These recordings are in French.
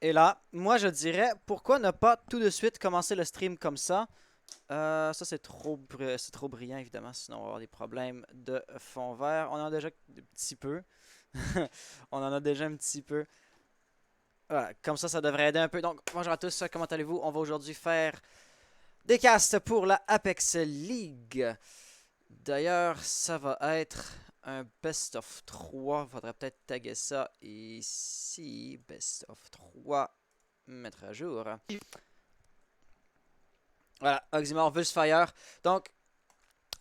Et là, moi je dirais, pourquoi ne pas tout de suite commencer le stream comme ça? Ça c'est trop brillant évidemment, sinon on va avoir des problèmes de fond vert. On en a déjà un petit peu. On en a déjà un petit peu. Voilà, comme ça devrait aider un peu. Donc, bonjour à tous, comment allez-vous? On va aujourd'hui faire des casts pour la Apex League. D'ailleurs, ça va être un best of 3. Faudrait peut-être taguer ça ici. Best of 3. Mettre à jour. Voilà, Oxymore Vulsfire. Donc,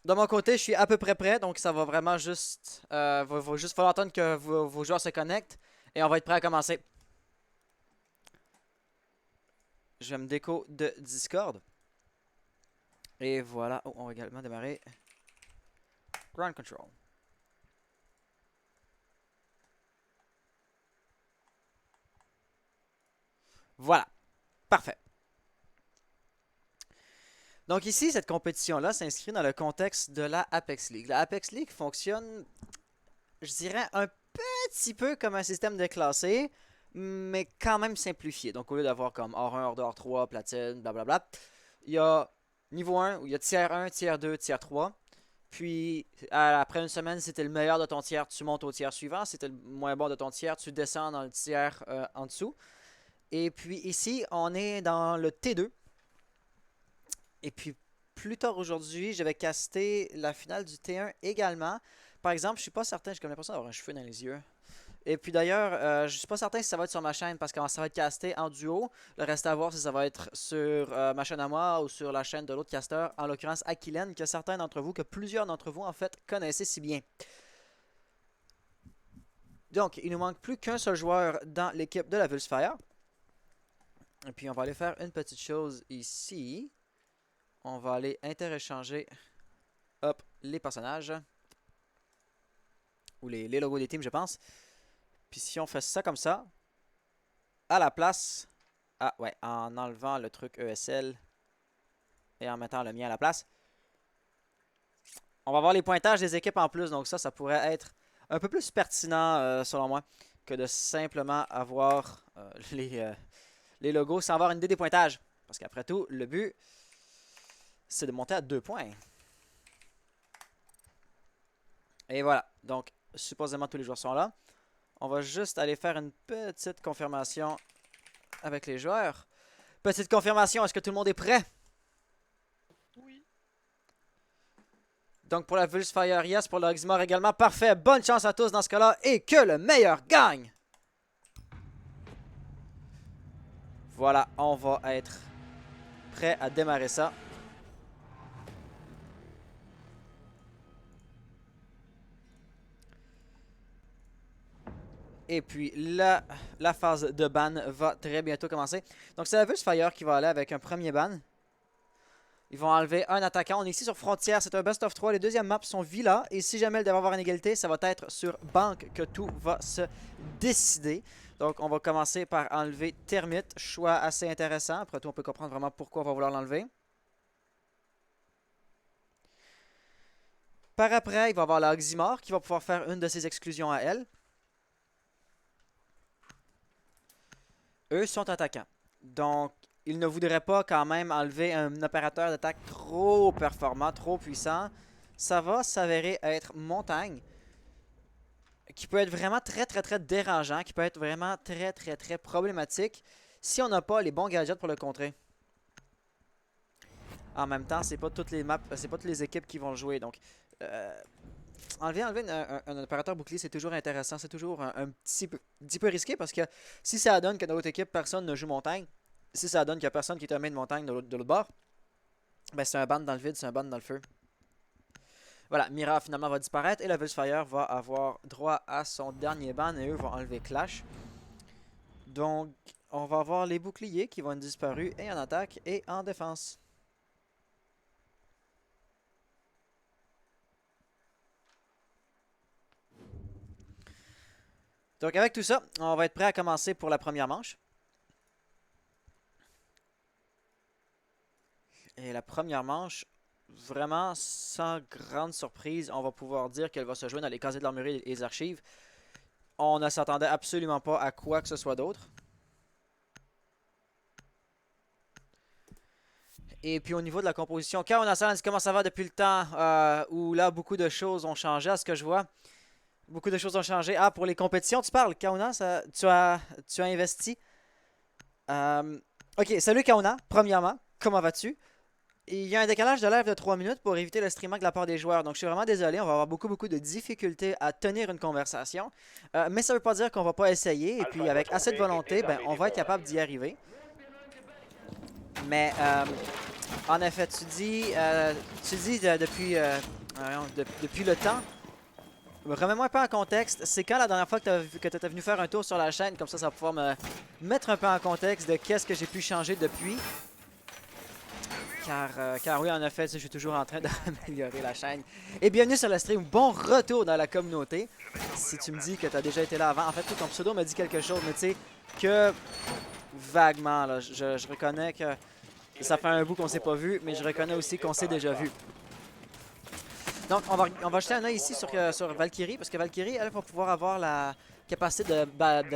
de mon côté, je suis à peu près prêt. Donc, ça va vraiment juste. Va juste falloir attendre que vos joueurs se connectent. Et on va être prêt à commencer. Je vais me déco de Discord. Et voilà. Oh, on va également démarrer Ground Control. Voilà. Parfait. Donc ici, cette compétition-là s'inscrit dans le contexte de la Apex League. La Apex League fonctionne, je dirais, un petit peu comme un système de classé, mais quand même simplifié. Donc au lieu d'avoir comme or 1, or 2, or 3, platine, blablabla, il y a niveau 1 où il y a tiers 1, tiers 2, tiers 3. Puis après une semaine, si t'es le meilleur de ton tiers, tu montes au tiers suivant. Si t'es le moins bon de ton tiers, tu descends dans le tiers en dessous. Et puis ici, on est dans le T2. Et puis plus tard aujourd'hui, j'avais casté la finale du T1 également. Par exemple, je suis pas certain, j'ai comme l'impression d'avoir un cheveu dans les yeux. Et puis d'ailleurs, je suis pas certain si ça va être sur ma chaîne parce que ça va être casté en duo. Le reste à voir si ça va être sur ma chaîne à moi ou sur la chaîne de l'autre casteur, en l'occurrence Akilen, que certains d'entre vous, que plusieurs d'entre vous en fait connaissez si bien. Donc, il nous manque plus qu'un seul joueur dans l'équipe de la Vulsfire. Et puis on va aller faire une petite chose ici. On va aller interéchanger hop, les personnages. Ou les logos des teams, je pense. Puis si on fait ça comme ça, à la place... Ah ouais, en enlevant le truc ESL et en mettant le mien à la place. On va voir les pointages des équipes en plus. Donc ça pourrait être un peu plus pertinent, selon moi, que de simplement avoir les logos sans avoir une idée des pointages. Parce qu'après tout, le but, c'est de monter à 2 points. Et voilà. Donc, supposément, tous les joueurs sont là. On va juste aller faire une petite confirmation avec les joueurs. Petite confirmation, est-ce que tout le monde est prêt? Oui. Donc pour la Vulsfire, yes. Pour l'Oxymore également, parfait. Bonne chance à tous dans ce cas-là. Et que le meilleur gagne! Voilà, on va être prêt à démarrer ça. Et puis la phase de ban va très bientôt commencer. Donc c'est la Vulsfire qui va aller avec un premier ban. Ils vont enlever un attaquant. On est ici sur Frontière, c'est un best of 3. Les deuxièmes maps sont Villa. Et si jamais il devait avoir une égalité, ça va être sur Banque que tout va se décider. Donc on va commencer par enlever Termite. Choix assez intéressant. Après tout, on peut comprendre vraiment pourquoi on va vouloir l'enlever. Par après, il va y avoir la Oxymore qui va pouvoir faire une de ses exclusions à elle. Eux sont attaquants. Donc, ils ne voudraient pas quand même enlever un opérateur d'attaque trop performant, trop puissant. Ça va s'avérer être Montagne, qui peut être vraiment très dérangeant, qui peut être vraiment très problématique si on n'a pas les bons gadgets pour le contrer. En même temps, c'est pas toutes les maps, c'est pas toutes les équipes qui vont le jouer. Donc, enlever un opérateur bouclier, c'est toujours intéressant. C'est toujours un petit peu risqué parce que si ça donne que dans l'autre équipe, personne ne joue montagne, si ça donne qu'il n'y a personne qui est un main de montagne de l'autre bord, ben c'est un ban dans le vide, c'est un ban dans le feu. Voilà, Mira finalement va disparaître et la Vulsfire va avoir droit à son dernier ban et eux vont enlever Clash. Donc, on va avoir les boucliers qui vont être disparus et en attaque et en défense. Donc, avec tout ça, on va être prêt à commencer pour la première manche. Et la première manche, vraiment sans grande surprise, on va pouvoir dire qu'elle va se jouer dans les casiers de l'armurerie et les archives. On ne s'attendait absolument pas à quoi que ce soit d'autre. Et puis au niveau de la composition, Kaona Sans, comment ça va depuis le temps où là beaucoup de choses ont changé à ce que je vois. Beaucoup de choses ont changé. Ah, pour les compétitions, tu parles, Kaona, tu as investi. Ok, salut Kaona, premièrement, comment vas-tu? Il y a un décalage de live de 3 minutes pour éviter le streaming de la part des joueurs. Donc je suis vraiment désolé, on va avoir beaucoup de difficultés à tenir une conversation. Mais ça veut pas dire qu'on va pas essayer. Et puis avec assez de volonté, ben, on va être capable d'y arriver. Mais en effet, depuis le temps. Remets-moi un peu en contexte. C'est quand la dernière fois que tu étais venu faire un tour sur la chaîne? Comme ça va pouvoir me mettre un peu en contexte de qu'est-ce que j'ai pu changer depuis. Car oui, en effet, je suis toujours en train d'améliorer la chaîne. Et bienvenue sur le stream. Bon retour dans la communauté. Si tu me dis que tu as déjà été là avant. En fait, ton pseudo me dit quelque chose, mais tu sais, que vaguement, là. Je reconnais que ça fait un bout qu'on s'est pas vu, mais je reconnais aussi qu'on s'est déjà vu. Donc, on va jeter un œil ici sur Valkyrie, parce que Valkyrie, elle va pouvoir avoir la capacité de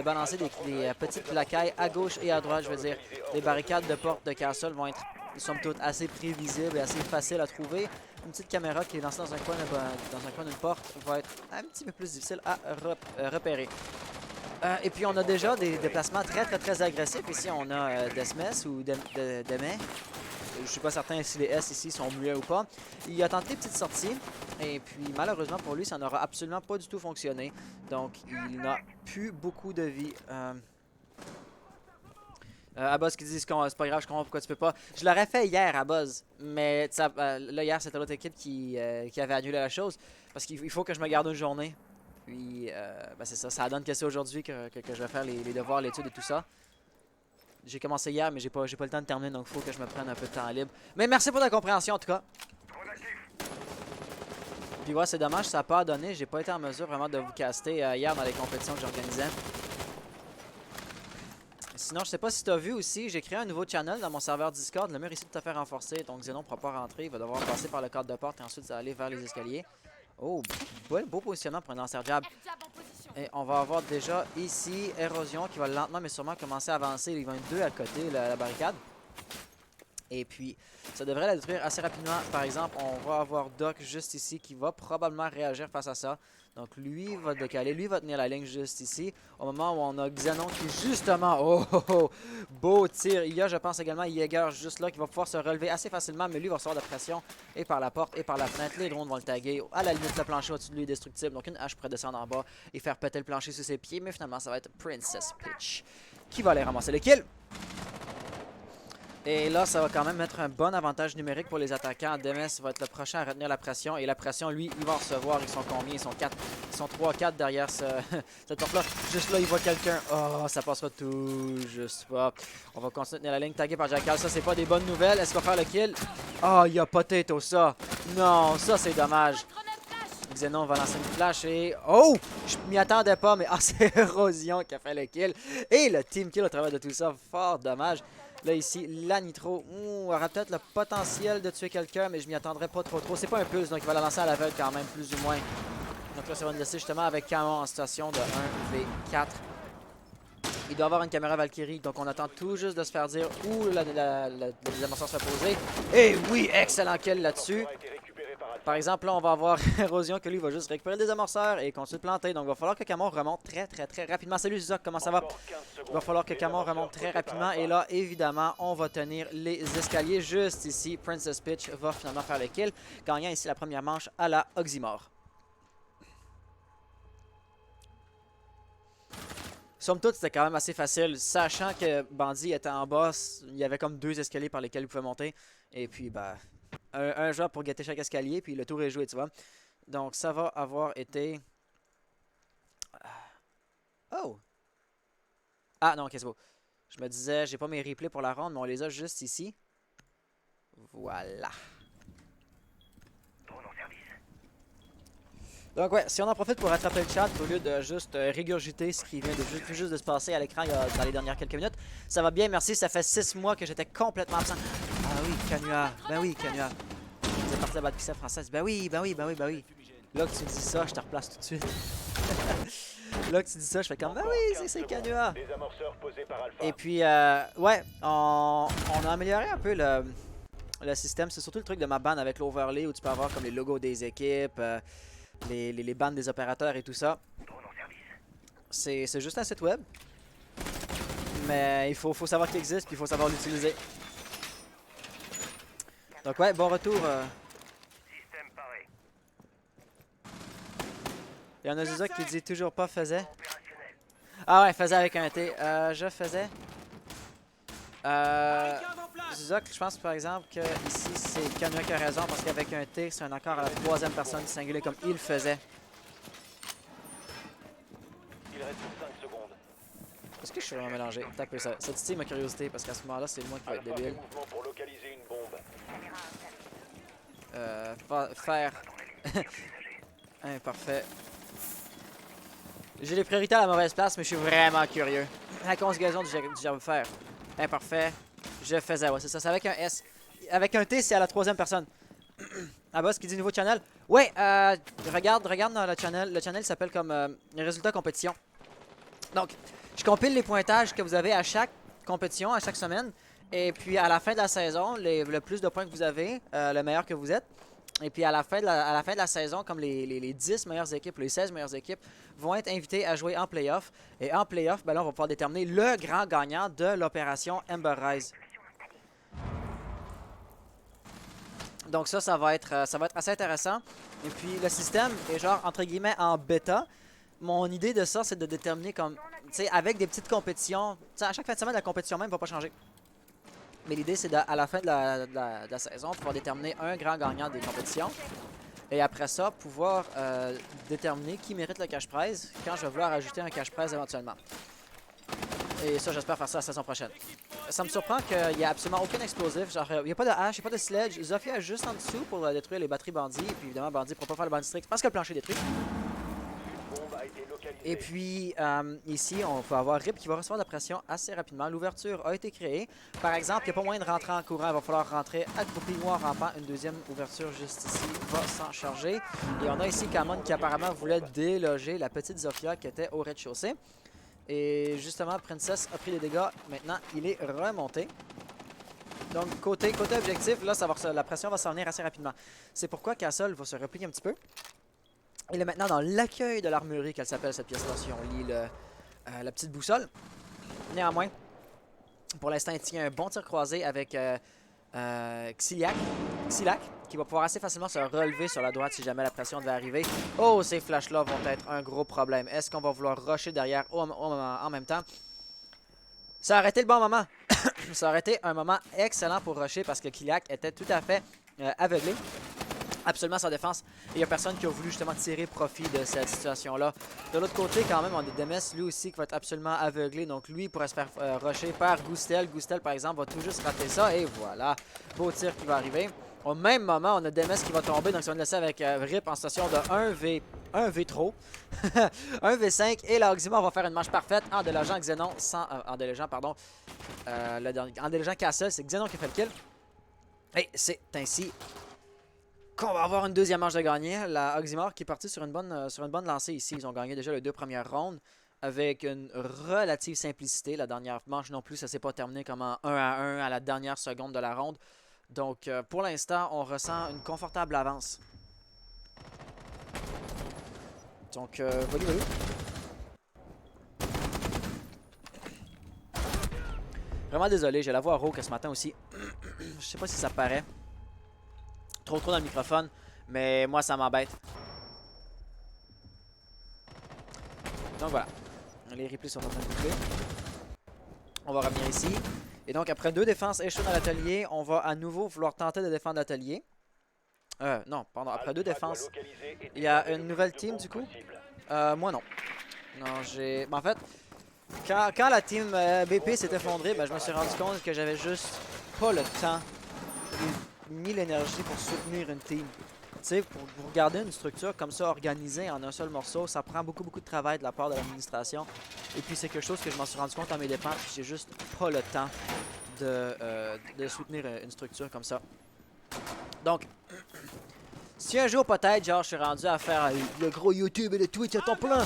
balancer des petites placailles à gauche et à droite, je veux dire. Les barricades de porte de castle vont être, somme toute, assez prévisibles et assez faciles à trouver. Une petite caméra qui est lancée dans un coin d'une porte va être un petit peu plus difficile à repérer. Et puis, on a déjà des déplacements très agressifs. Ici, on a Desmes ou Demé. Je suis pas certain si les S ici sont muets ou pas. Il a tenté des petites sorties. Et puis malheureusement pour lui, ça n'aura absolument pas du tout fonctionné. Donc il n'a plus beaucoup de vie. Abuzz qui dit c'est pas grave, je comprends pourquoi tu peux pas. Je l'aurais fait hier à Buzz. Mais là hier c'était l'autre équipe qui avait annulé la chose. Parce qu'il faut que je me garde une journée. Puis ben c'est ça, ça donne que c'est aujourd'hui que je vais faire les devoirs, l'étude et tout ça. J'ai commencé hier, mais j'ai pas le temps de terminer, donc il faut que je me prenne un peu de temps libre. Mais merci pour ta compréhension, en tout cas. Puis ouais, c'est dommage, ça n'a pas donné. J'ai pas été en mesure vraiment de vous caster hier dans les compétitions que j'organisais. Sinon, je sais pas si tu as vu aussi, j'ai créé un nouveau channel dans mon serveur Discord. Le mur ici est tout à fait renforcé, donc Xenon ne pourra pas rentrer. Il va devoir passer par le cadre de porte et ensuite aller vers les escaliers. Oh, beau positionnement pour un lancer jab. Et on va avoir déjà ici Érosion qui va lentement mais sûrement commencer à avancer. Il va être deux à côté, la barricade. Et puis, ça devrait la détruire assez rapidement. Par exemple, on va avoir Doc juste ici qui va probablement réagir face à ça. Donc, lui va décaler, lui va tenir la ligne juste ici. Au moment où on a Xenon qui justement... Oh, beau tir. Il y a, je pense également, Jäger juste là qui va pouvoir se relever assez facilement. Mais lui va recevoir de la pression et par la porte et par la fenêtre. Les drones vont le taguer. À la limite, le plancher au-dessus de lui est destructible. Donc, une hache pourrait descendre en bas et faire péter le plancher sous ses pieds. Mais finalement, ça va être Princess Peach qui va aller ramasser le kill. Et là, ça va quand même mettre un bon avantage numérique pour les attaquants. Demes va être le prochain à retenir la pression. Et la pression, lui, il va en recevoir. Ils sont combien? Ils sont 4. Ils sont 3-4 derrière cette porte-là. Juste là, il voit quelqu'un. Oh, ça passera tout juste pas. On va continuer à tenir la ligne taguée par Jackal. Ça, c'est pas des bonnes nouvelles. Est-ce qu'on va faire le kill? Oh, il y a potato, ça. Non, ça, c'est dommage. Xenon va lancer une flash et... Oh! Je m'y attendais pas, mais c'est Érosion qui a fait le kill. Et le team kill au travers de tout ça. Fort dommage. Là, ici, la Nitro aura peut-être le potentiel de tuer quelqu'un, mais je m'y attendrai pas trop. C'est pas un pulse, donc il va la lancer à l'aveugle quand même, plus ou moins. Donc là, ça va nous laisser justement avec Camon en situation de 1v4. Il doit avoir une caméra Valkyrie, donc on attend tout juste de se faire dire où la démonstration se fait poser. Et oui, excellent kill là-dessus. Par exemple, là, on va avoir Érosion que lui va juste récupérer des amorceurs et continuer de planter. Donc, il va falloir que Camon remonte très rapidement. Salut Zoc, comment ça va? Il va falloir que Camon remonte très rapidement. Et là, évidemment, on va tenir les escaliers juste ici. Princess Peach va finalement faire le kill, gagnant ici la première manche à la Oxymore. Somme toute, c'était quand même assez facile. Sachant que Bandit était en bas, il y avait comme 2 escaliers par lesquels il pouvait monter. Et puis, bah... Un joueur pour guetter chaque escalier, puis le tour est joué, tu vois. Donc, ça va avoir été... Oh! Ah, non, ok, c'est beau. Je me disais, j'ai pas mes replays pour la ronde, mais on les a juste ici. Voilà. Donc, ouais, si on en profite pour rattraper le chat, au lieu de juste régurgiter ce qui vient juste de se passer à l'écran dans les dernières quelques minutes, ça va bien, merci. Ça fait 6 mois que j'étais complètement absent. Ah oui, Canua. Ben oui, Canua. Vous êtes parti de la bande pixel française. Ben oui. Là que tu dis ça, je te replace tout de suite. Là que tu dis ça, je fais comme, ben oui, c'est Canua. Et puis, ouais, on a amélioré un peu le système. C'est surtout le truc de ma bande avec l'overlay où tu peux avoir comme les logos des équipes, les bandes des opérateurs et tout ça. C'est juste un site web. Mais il faut savoir qu'il existe puis il faut savoir l'utiliser. Donc ouais, bon retour. Il y en a Zuzak qui dit toujours pas faisait. Ah ouais, faisait avec un T. Je faisais. Zuzak, je pense par exemple que ici c'est Kamia qui a raison parce qu'avec un T, c'est un accord à la troisième personne singulier comme il faisait. Il reste 5 secondes. Est-ce que je suis vraiment mélangé? Tac, ça titille ma curiosité parce qu'à ce moment-là, c'est moi qui vais être Alpha fait débile. mouvement pour localiser une bombe. Faire. Parfait. J'ai les priorités à la mauvaise place, mais je suis vraiment curieux. La conjugaison du verbe faire. Imparfait. Je faisais, ouais, c'est ça. C'est avec un S. Avec un T, c'est à la troisième personne. Ah bah, ce qui dit nouveau channel. Ouais, regarde dans le channel. Le channel s'appelle comme les résultats compétition. Donc, je compile les pointages que vous avez à chaque compétition, à chaque semaine. Et puis, à la fin de la saison, le plus de points que vous avez, le meilleur que vous êtes. Et puis à la fin de la saison, comme les 10 meilleures équipes ou les 16 meilleures équipes vont être invitées à jouer en playoff. Et en playoff, ben là, on va pouvoir déterminer le grand gagnant de l'opération Ember Rise. Donc ça va être assez intéressant. Et puis le système est genre, entre guillemets, en bêta. Mon idée de ça, c'est de déterminer comme, tu sais, avec des petites compétitions. Tu sais, à chaque fin de semaine, la compétition même ne va pas changer. Mais l'idée, c'est à la fin de la saison, pouvoir déterminer un grand gagnant des compétitions. Et après ça, pouvoir déterminer qui mérite le cash prize quand je vais vouloir ajouter un cash prize éventuellement. Et ça, j'espère faire ça la saison prochaine. Ça me surprend qu'il n'y a absolument aucun explosif. Genre, il n'y a pas de hache, il n'y a pas de sledge. Zofia est juste en dessous pour détruire les batteries bandits. Et puis évidemment, bandit ne pourra pas faire le bandit strict parce que le plancher est détruit. Et puis, ici, on peut avoir RIP qui va recevoir de la pression assez rapidement. L'ouverture a été créée. Par exemple, il n'y a pas moyen de rentrer en courant. Il va falloir rentrer accroupi ou en rampant. Une deuxième ouverture juste ici va s'en charger. Et on a ici Kamon qui apparemment voulait déloger la petite Zofia qui était au rez-de-chaussée. Et justement, Princess a pris des dégâts. Maintenant, il est remonté. Donc, côté objectif, là, la pression va s'en venir assez rapidement. C'est pourquoi Castle va se replier un petit peu. Il est maintenant dans l'accueil de l'armurerie qu'elle s'appelle cette pièce-là, si on lit la petite boussole. Néanmoins, pour l'instant, il tient un bon tir croisé avec Xylac, qui va pouvoir assez facilement se relever sur la droite si jamais la pression devait arriver. Oh, ces flashs-là vont être un gros problème. Est-ce qu'on va vouloir rusher derrière en même temps? Ça aurait été le bon moment. Ça aurait été un moment excellent pour rusher parce que Xylac était tout à fait aveuglé. Absolument sans défense. Et il n'y a personne qui a voulu justement tirer profit de cette situation-là. De l'autre côté, quand même, on a Demes, lui aussi, qui va être absolument aveuglé. Donc lui, il pourrait se faire rusher par Goostel. Goostel, par exemple, va tout juste rater ça. Et voilà, beau tir qui va arriver. Au même moment, on a Demes qui va tomber. Donc ça va nous laisser avec Rip en situation de 1v trop. 1v5. Et là, Oxymore va faire une manche parfaite en délogeant Xenon sans... en délogeant, pardon. En délogeant Castle, c'est Xenon qui a fait le kill. Et c'est ainsi qu'on va avoir une deuxième manche de gagner. La Oxymore qui est partie sur une bonne lancée ici. Ils ont gagné déjà les 2 premières rondes avec une relative simplicité. La dernière manche non plus, ça s'est pas terminé comme en 1-1 à la dernière seconde de la ronde. Donc pour l'instant, on ressent une confortable avance. Donc voilà. Vraiment désolé, j'ai la voix rauque ce matin aussi. Je sais pas si ça paraît. Trop dans le microphone, mais moi ça m'embête. Donc voilà, les replays sont en train de couper. On va revenir ici. Et donc après 2 défenses échouées dans l'atelier, on va à nouveau vouloir tenter de défendre l'atelier. Non, pardon, après 2 défenses, il y a une nouvelle team du coup. Moi non. Non, j'ai... En fait, quand la team BP s'est effondrée, ben, je me suis rendu compte que j'avais juste pas le temps ni l'énergie pour soutenir une team. Tu sais, pour garder une structure comme ça organisée en un seul morceau, ça prend beaucoup de travail de la part de l'administration. Et puis c'est quelque chose que je m'en suis rendu compte à mes dépens, puis j'ai juste pas le temps de soutenir une structure comme ça. Donc, si un jour peut-être, genre, je suis rendu à faire le gros YouTube et le Twitch à ton plein,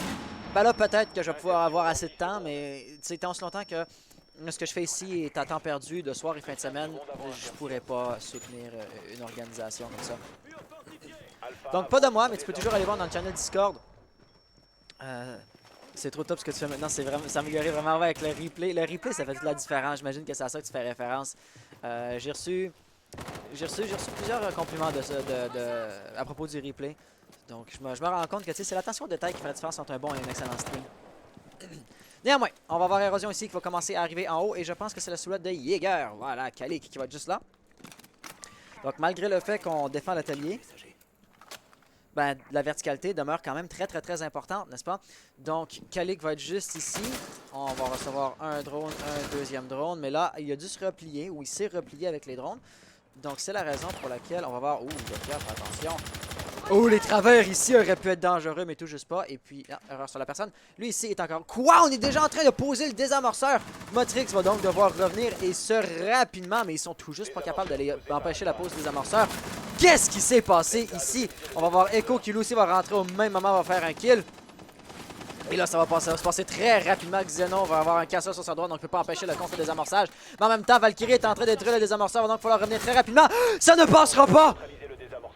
ben là peut-être que je vais pouvoir avoir assez de temps, mais c'est tant si longtemps que Ce que je fais ici est à temps perdu, de soir et fin de semaine. Je pourrais pas soutenir une organisation comme ça. Alpha Donc pas de moi, avance mais tu peux sur toujours aller voir dans le channel Discord. C'est trop top ce que tu fais maintenant, c'est vraiment, ça amélioré vraiment avec le replay. Le replay, ça fait toute la différence. J'imagine que c'est à ça que tu fais référence. J'ai reçu plusieurs compliments de ça, à propos du replay. Donc je me rends compte que c'est l'attention au détail qui fait la différence entre un bon et un excellent stream. Néanmoins, on va voir Érosion ici qui va commencer à arriver en haut. Et je pense que c'est la silhouette de Jäger. Voilà, Kalik qui va être juste là. Donc malgré le fait qu'on défend l'atelier, ben, la verticalité demeure quand même très importante, n'est-ce pas? Donc, Kalik va être juste ici. On va recevoir un drone, un deuxième drone. Mais là, il a dû se replier, ou il s'est replié avec les drones. Donc, c'est la raison pour laquelle on va voir... Ouh, le cœur, attention. Oh, les travers ici auraient pu être dangereux, mais tout juste pas. Et puis, ah, erreur sur la personne. Lui ici est encore... Quoi? On est déjà en train de poser le désamorceur. Motrix va donc devoir revenir et ce rapidement. Mais ils sont tout juste pas capables d'aller empêcher la pose du désamorceur. Qu'est-ce qui s'est passé ici? On va voir Echo qui lui aussi va rentrer au même moment, va faire un kill. Et là, ça va se passer très rapidement. Xenon va avoir un casseur sur sa droite, donc il ne peut pas empêcher le contre désamorçage. Mais en même temps, Valkyrie est en train de détruire le désamorceur, va donc falloir revenir très rapidement. Ça ne passera pas!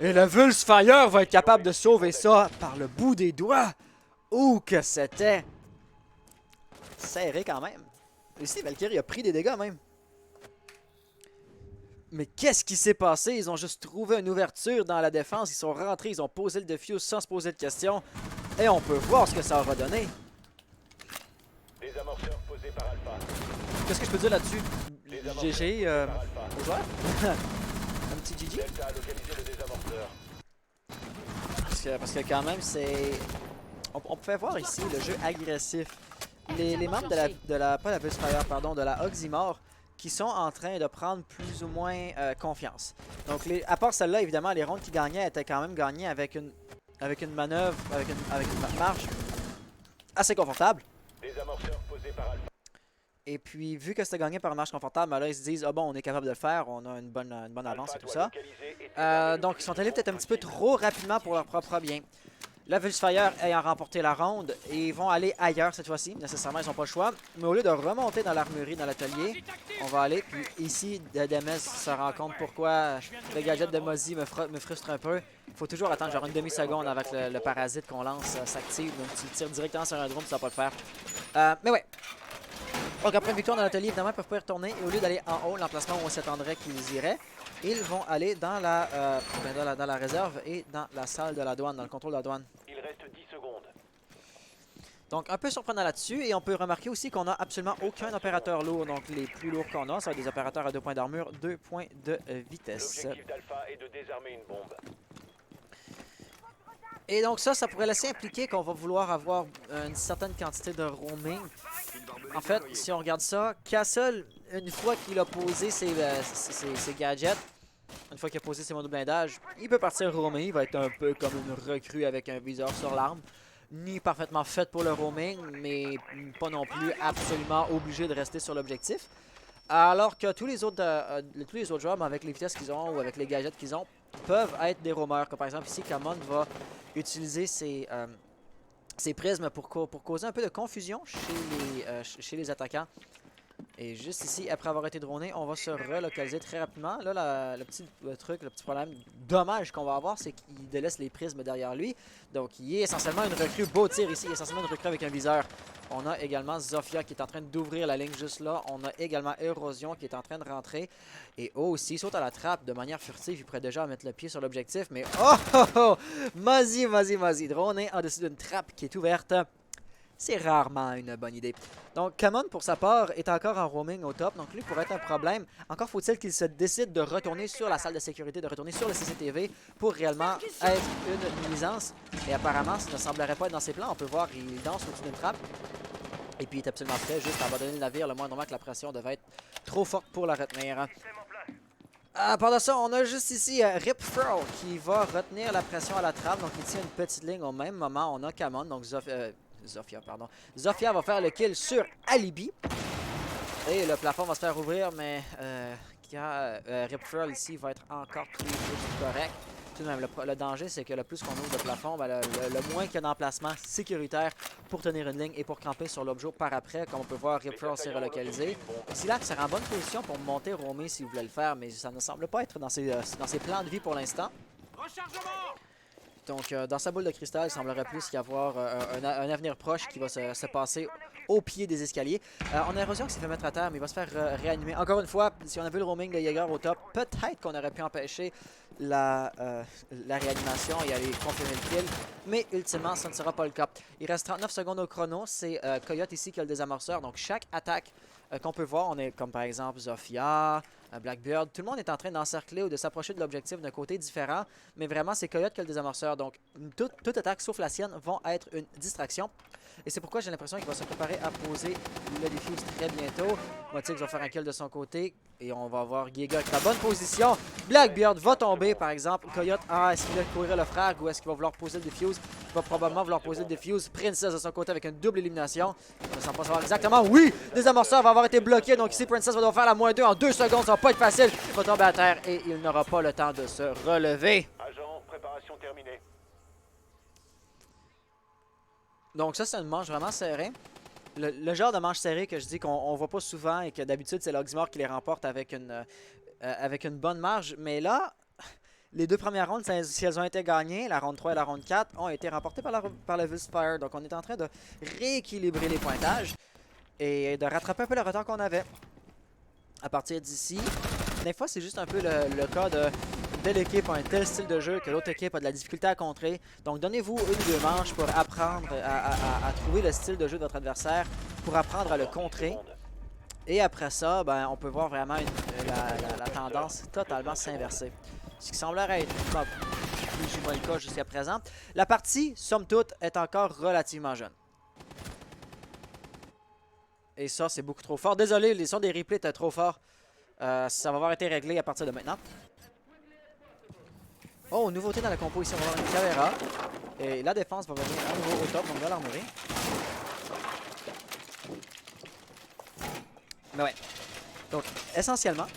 Et le Vulsfire va être capable de sauver ça par le bout des doigts. Ouh, que c'était serré quand même. Ici, Valkyrie a pris des dégâts même. Mais qu'est-ce qui s'est passé? Ils ont juste trouvé une ouverture dans la défense. Ils sont rentrés, ils ont posé le defuse sans se poser de questions. Et on peut voir ce que ça va donner. Désamorceur posé par Alpha. Qu'est-ce que je peux dire là-dessus? GG, Par Alpha. aux joueurs? Un petit GG? Delta a localisé le désamorceur. Parce que quand même, c'est... On peut voir ici le jeu agressif. Les membres pas la Vulsfire, pardon, de la Oxymore qui sont en train de prendre plus ou moins confiance. Donc, à part celle-là, évidemment, les rondes qui gagnaient étaient quand même gagnées avec une manœuvre, avec une marche assez confortable. Désamorceur posé par Alpha. Et puis, vu que c'était gagné par une marche confortable, ben là, ils se disent, ah bon, on est capable de le faire, on a une bonne avance et Alpha tout doit ça. localiser et désarmer Donc, ils sont allés peut-être un petit peu trop rapidement pour leur propre bien. La Vulsfire ayant remporté la ronde, et ils vont aller ailleurs cette fois-ci. Nécessairement, ils n'ont pas le choix. Mais au lieu de remonter dans l'armurerie, dans l'atelier, on va aller. Puis ici, DMS se rend compte pourquoi le gadget de Mozzie me frustre un peu. Il faut toujours attendre genre une demi-seconde avec le parasite qu'on lance s'active. Donc tu le tires directement sur un drone, ça va pas le faire. Mais ouais. Donc après une victoire dans l'atelier, évidemment, ils peuvent pas y retourner. Et au lieu d'aller en haut, l'emplacement où on s'attendrait qu'ils iraient, ils vont aller dans la réserve et dans la salle de la douane, dans le contrôle de la douane. Il reste 10 secondes. Donc un peu surprenant là-dessus. Et on peut remarquer aussi qu'on n'a absolument aucun opérateur lourd. Donc les plus lourds qu'on a, ça va être des opérateurs à 2 points d'armure, 2 points de vitesse. L'objectif d'Alpha est de désarmer une bombe. Et donc ça pourrait laisser impliquer qu'on va vouloir avoir une certaine quantité de roaming. En fait, si on regarde ça, Castle, une fois qu'il a posé ses gadgets, une fois qu'il a posé ses modes de blindage, il peut partir roamer. Il va être un peu comme une recrue avec un viseur sur l'arme. Ni parfaitement faite pour le roaming, mais pas non plus absolument obligé de rester sur l'objectif. Alors que tous les autres joueurs, avec les vitesses qu'ils ont ou avec les gadgets qu'ils ont, peuvent être des roamers. Comme par exemple ici, Kamon va utiliser ses prismes pour causer un peu de confusion chez les attaquants. Et juste ici, après avoir été droné, on va se relocaliser très rapidement. Là, le petit problème, dommage qu'on va avoir, c'est qu'il délaisse les prismes derrière lui. Donc, il est essentiellement une recrue beau tir ici. Il est essentiellement une recrue avec un viseur. On a également Zofia qui est en train d'ouvrir la ligne juste là. On a également Érosion qui est en train de rentrer. Et s'il saute à la trappe de manière furtive, il pourrait déjà mettre le pied sur l'objectif. Mais Mozzie, droné en dessus d'une trappe qui est ouverte. C'est rarement une bonne idée. Donc, Kamon, pour sa part, est encore en roaming au top. Donc, lui pourrait être un problème. Encore faut-il qu'il se décide de retourner sur la salle de sécurité, de retourner sur le CCTV pour réellement être une nuisance. Et apparemment, ça ne semblerait pas être dans ses plans. On peut voir, il danse au-dessus d'une trappe. Et puis, il est absolument prêt juste à abandonner le navire le moindrement que la pression devait être trop forte pour la retenir. Pendant ça, on a juste ici Rip Furl qui va retenir la pression à la trappe. Donc, il tient une petite ligne au même moment. On a Kamon, donc Zofia va faire le kill sur Alibi. Et le plafond va se faire ouvrir, mais Rip Furl ici va être encore pris juste correct. Tout de même, le danger, c'est que le plus qu'on ouvre le plafond, ben, le moins qu'il y a d'emplacement sécuritaire pour tenir une ligne et pour camper sur l'objet par après. Comme on peut voir, Rip Curl s'est relocalisé. Silac sera en bonne position pour monter roamer s'il voulait le faire, mais ça ne semble pas être dans ses plans de vie pour l'instant. Donc, dans sa boule de cristal, il semblerait plus y avoir un avenir proche qui va se passer au pied des escaliers. On a Érosion qui s'est fait mettre à terre, mais il va se faire réanimer. Encore une fois, si on a vu le roaming de Jaeger au top, peut-être qu'on aurait pu empêcher la réanimation et aller confirmer le kill. Mais ultimement, ça ne sera pas le cas. Il reste 39 secondes au chrono. C'est Coyote ici qui a le désamorceur. Donc, chaque attaque qu'on peut voir, on est comme par exemple Zofia, Blackbeard, tout le monde est en train d'encercler ou de s'approcher de l'objectif d'un côté différent, mais vraiment c'est Coyote qui a le désamorceur, donc toute attaque sauf la sienne vont être une distraction. Et c'est pourquoi j'ai l'impression qu'il va se préparer à poser le defuse très bientôt. Motix va faire un kill de son côté. Et on va voir Giga avec la bonne position. Blackbeard va tomber par exemple. Coyote, est-ce qu'il va courir le frag ou est-ce qu'il va vouloir poser le defuse? Il va probablement vouloir poser le defuse. Princess de son côté avec une double élimination. On ne sent pas savoir exactement. Oui! Désamorceur va avoir été bloqué. Donc ici, Princess va devoir faire la -2 en 2 secondes. Ça va pas être facile. Il va tomber à terre et il n'aura pas le temps de se relever. Agent, préparation terminée. Donc ça, c'est une manche vraiment serrée. Le genre de manche serrée que je dis qu'on voit pas souvent et que d'habitude, c'est l'Oxmore qui les remporte avec une bonne marge. Mais là, les deux premières rondes, si elles ont été gagnées, la ronde 3 et la ronde 4, ont été remportées par le Vulspire. Donc on est en train de rééquilibrer les pointages et de rattraper un peu le retard qu'on avait. À partir d'ici, des fois, c'est juste un peu le cas de... Telle équipe a un tel style de jeu que l'autre équipe a de la difficulté à contrer. Donc donnez-vous une ou deux manches pour apprendre à trouver le style de jeu de votre adversaire, pour apprendre à le contrer. Et après ça, ben, on peut voir vraiment la tendance totalement s'inverser. Ce qui semblerait être plus ou moins le cas jusqu'à présent. La partie, somme toute, est encore relativement jeune. Et ça, c'est beaucoup trop fort. Désolé, les sons des replays étaient trop forts. Ça va avoir été réglé à partir de maintenant. Oh, nouveauté dans la compo ici, on va avoir une Caveira. Et la défense va venir à nouveau au top, donc de l'armurerie. Mais ouais. Donc, essentiellement,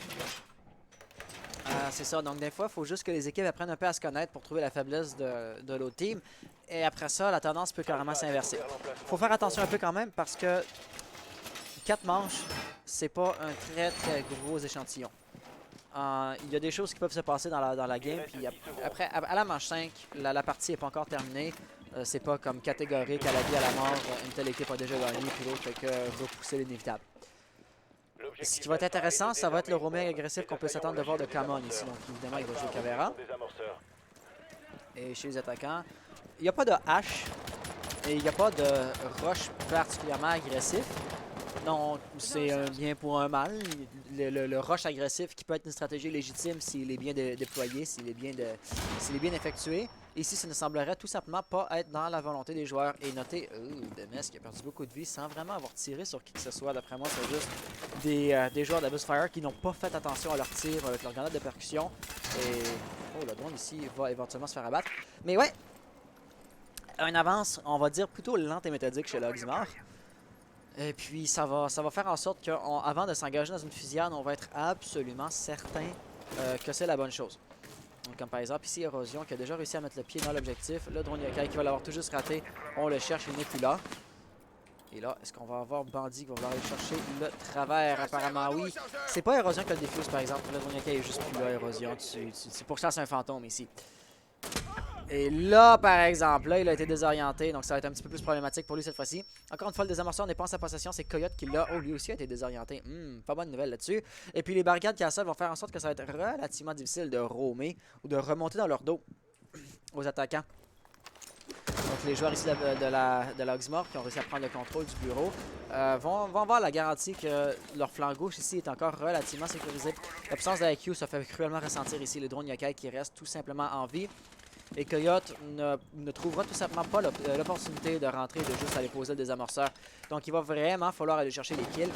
c'est ça. Donc, des fois, il faut juste que les équipes apprennent un peu à se connaître pour trouver la faiblesse de l'autre team. Et après ça, la tendance peut carrément s'inverser. Il faut faire attention un peu quand même parce que 4 manches, c'est pas un très gros échantillon. Il y a des choses qui peuvent se passer dans la game. Puis après, à la manche 5, la partie n'est pas encore terminée. C'est pas comme catégorique à la vie, à la mort. Une telle équipe a déjà gagné, puis l'autre fait que repousser l'inévitable. Ce qui va être intéressant, ça va être le roaming agressif qu'on peut s'attendre de voir de Kamon ici. Donc évidemment, il va jouer Caveira. Et chez les attaquants, il n'y a pas de hache. Et il n'y a pas de rush particulièrement agressif. Donc, c'est un bien pour un mal. Le rush agressif qui peut être une stratégie légitime s'il est bien déployé, s'il est bien effectué. Ici, ça ne semblerait tout simplement pas être dans la volonté des joueurs. Et notez, Demes qui a perdu beaucoup de vie sans vraiment avoir tiré sur qui que ce soit. D'après moi, c'est juste des joueurs d'Abyssfire qui n'ont pas fait attention à leur tir avec leur grenade de percussion. Et le drone ici va éventuellement se faire abattre. Mais ouais, une avance, on va dire, plutôt lente et méthodique chez l'Oxmore. Et puis ça va faire en sorte qu'avant de s'engager dans une fusillade, on va être absolument certain que c'est la bonne chose. Donc, comme par exemple ici Érosion qui a déjà réussi à mettre le pied dans l'objectif. Le drone Yokai qui va l'avoir tout juste raté. On le cherche, il n'est plus là. Et là, est-ce qu'on va avoir Bandit qui va vouloir aller chercher le travers? Apparemment oui. C'est pas Érosion qui a le défuse par exemple. Le drone Yokai est juste plus là, Érosion. C'est pour ça c'est un fantôme ici. Et là, par exemple, là, il a été désorienté, donc ça va être un petit peu plus problématique pour lui cette fois-ci. Encore une fois, le désamorceur n'est pas en sa possession, c'est Coyote qui l'a. Oh, lui aussi a été désorienté. Pas bonne nouvelle là-dessus. Et puis les barricades Castle vont faire en sorte que ça va être relativement difficile de roamer ou de remonter dans leur dos aux attaquants. Donc les joueurs ici de l'Oxmore qui ont réussi à prendre le contrôle du bureau vont avoir la garantie que leur flanc gauche ici est encore relativement sécurisé. L'absence d'IQ, ça fait cruellement ressentir ici le drone Yokai qui reste tout simplement en vie. Et Coyote ne trouvera tout simplement pas l'opportunité de rentrer et de juste aller poser le désamorceur. Donc il va vraiment falloir aller chercher les kills.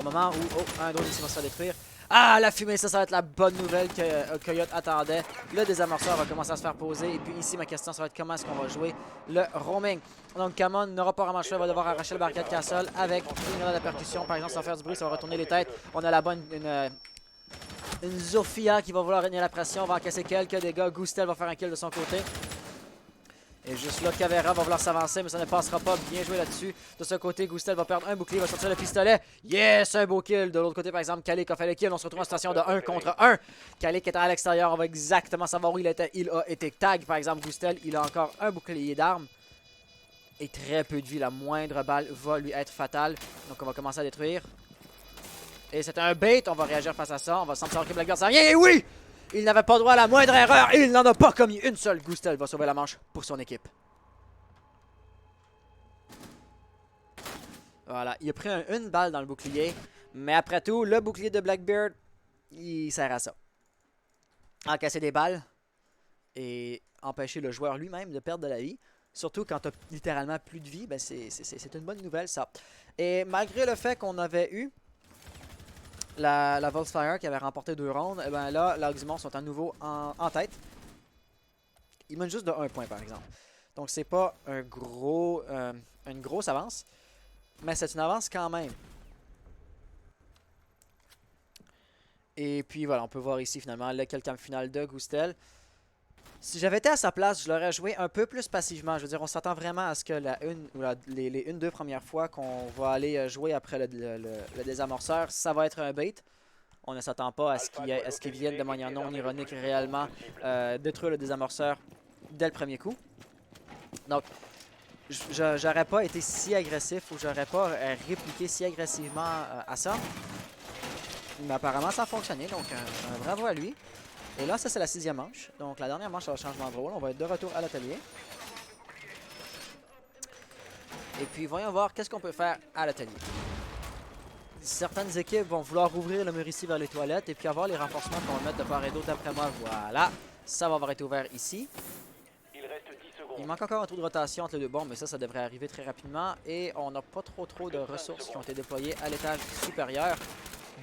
Au moment où un drone ici va se faire détruire. Ah, la fumée, ça va être la bonne nouvelle que Coyote attendait. Le désamorceur va commencer à se faire poser. Et puis ici, ma question, ça va être comment est-ce qu'on va jouer le roaming. Donc Kamon n'aura pas vraiment le choix, il va devoir arracher le barricade Castle avec une grenade de percussion. Par exemple, sans faire du bruit, ça va retourner les têtes. On a la bonne... Une Zofia qui va vouloir retenir la pression, va encaisser quelques dégâts. Gustel va faire un kill de son côté. Et juste là, Caveira va vouloir s'avancer, mais ça ne passera pas. Bien joué là-dessus. De ce côté, Gustel va perdre un bouclier, va sortir le pistolet. Yes, un beau kill. De l'autre côté, par exemple, Kalik a fait le kill. On se retrouve en situation de 1 contre 1. Kalik est à l'extérieur. On va exactement savoir où il était. Il a été tag. Par exemple, Gustel, il a encore un bouclier d'armes. Et très peu de vie. La moindre balle va lui être fatale. Donc, on va commencer à détruire. Et c'est un bait. On va réagir face à ça. On va sentir que Blackbeard s'en vient. Et oui! Il n'avait pas droit à la moindre erreur. Il n'en a pas commis une seule. Gustel va sauver la manche pour son équipe. Voilà. Il a pris une balle dans le bouclier. Mais après tout, le bouclier de Blackbeard, il sert à ça. Encaisser des balles et empêcher le joueur lui-même de perdre de la vie. Surtout quand tu as littéralement plus de vie, ben c'est une bonne nouvelle ça. Et malgré le fait qu'on avait eu la Volksfire qui avait remporté 2 rounds, et ben là, les Oxymores sont à nouveau en tête. Ils mènent juste de 1 point par exemple. Donc c'est pas une grosse avance, mais c'est une avance quand même. Et puis voilà, on peut voir ici finalement le kill cam final de Gustel. Si j'avais été à sa place, je l'aurais joué un peu plus passivement. Je veux dire, on s'attend vraiment à ce que les 1-2 premières fois qu'on va aller jouer après le désamorceur, ça va être un bait. On ne s'attend pas à ce qu'il vienne de manière non ironique réellement détruire le désamorceur dès le premier coup. Donc, j'aurais pas été si agressif ou j'aurais pas répliqué si agressivement à ça. Mais apparemment, ça a fonctionné, donc un bravo à lui. Et là, ça c'est la 6e manche. Donc la dernière manche, ça va changement de rôle. On va être de retour à l'atelier. Et puis voyons voir qu'est-ce qu'on peut faire à l'atelier. Certaines équipes vont vouloir ouvrir le mur ici vers les toilettes et puis avoir les renforcements qu'on va mettre de part et d'autre d'après moi. Voilà. Ça va avoir été ouvert ici. Il manque encore un trou de rotation entre les deux bombes, mais ça devrait arriver très rapidement. Et on n'a pas trop de ressources qui ont été déployées à l'étage supérieur.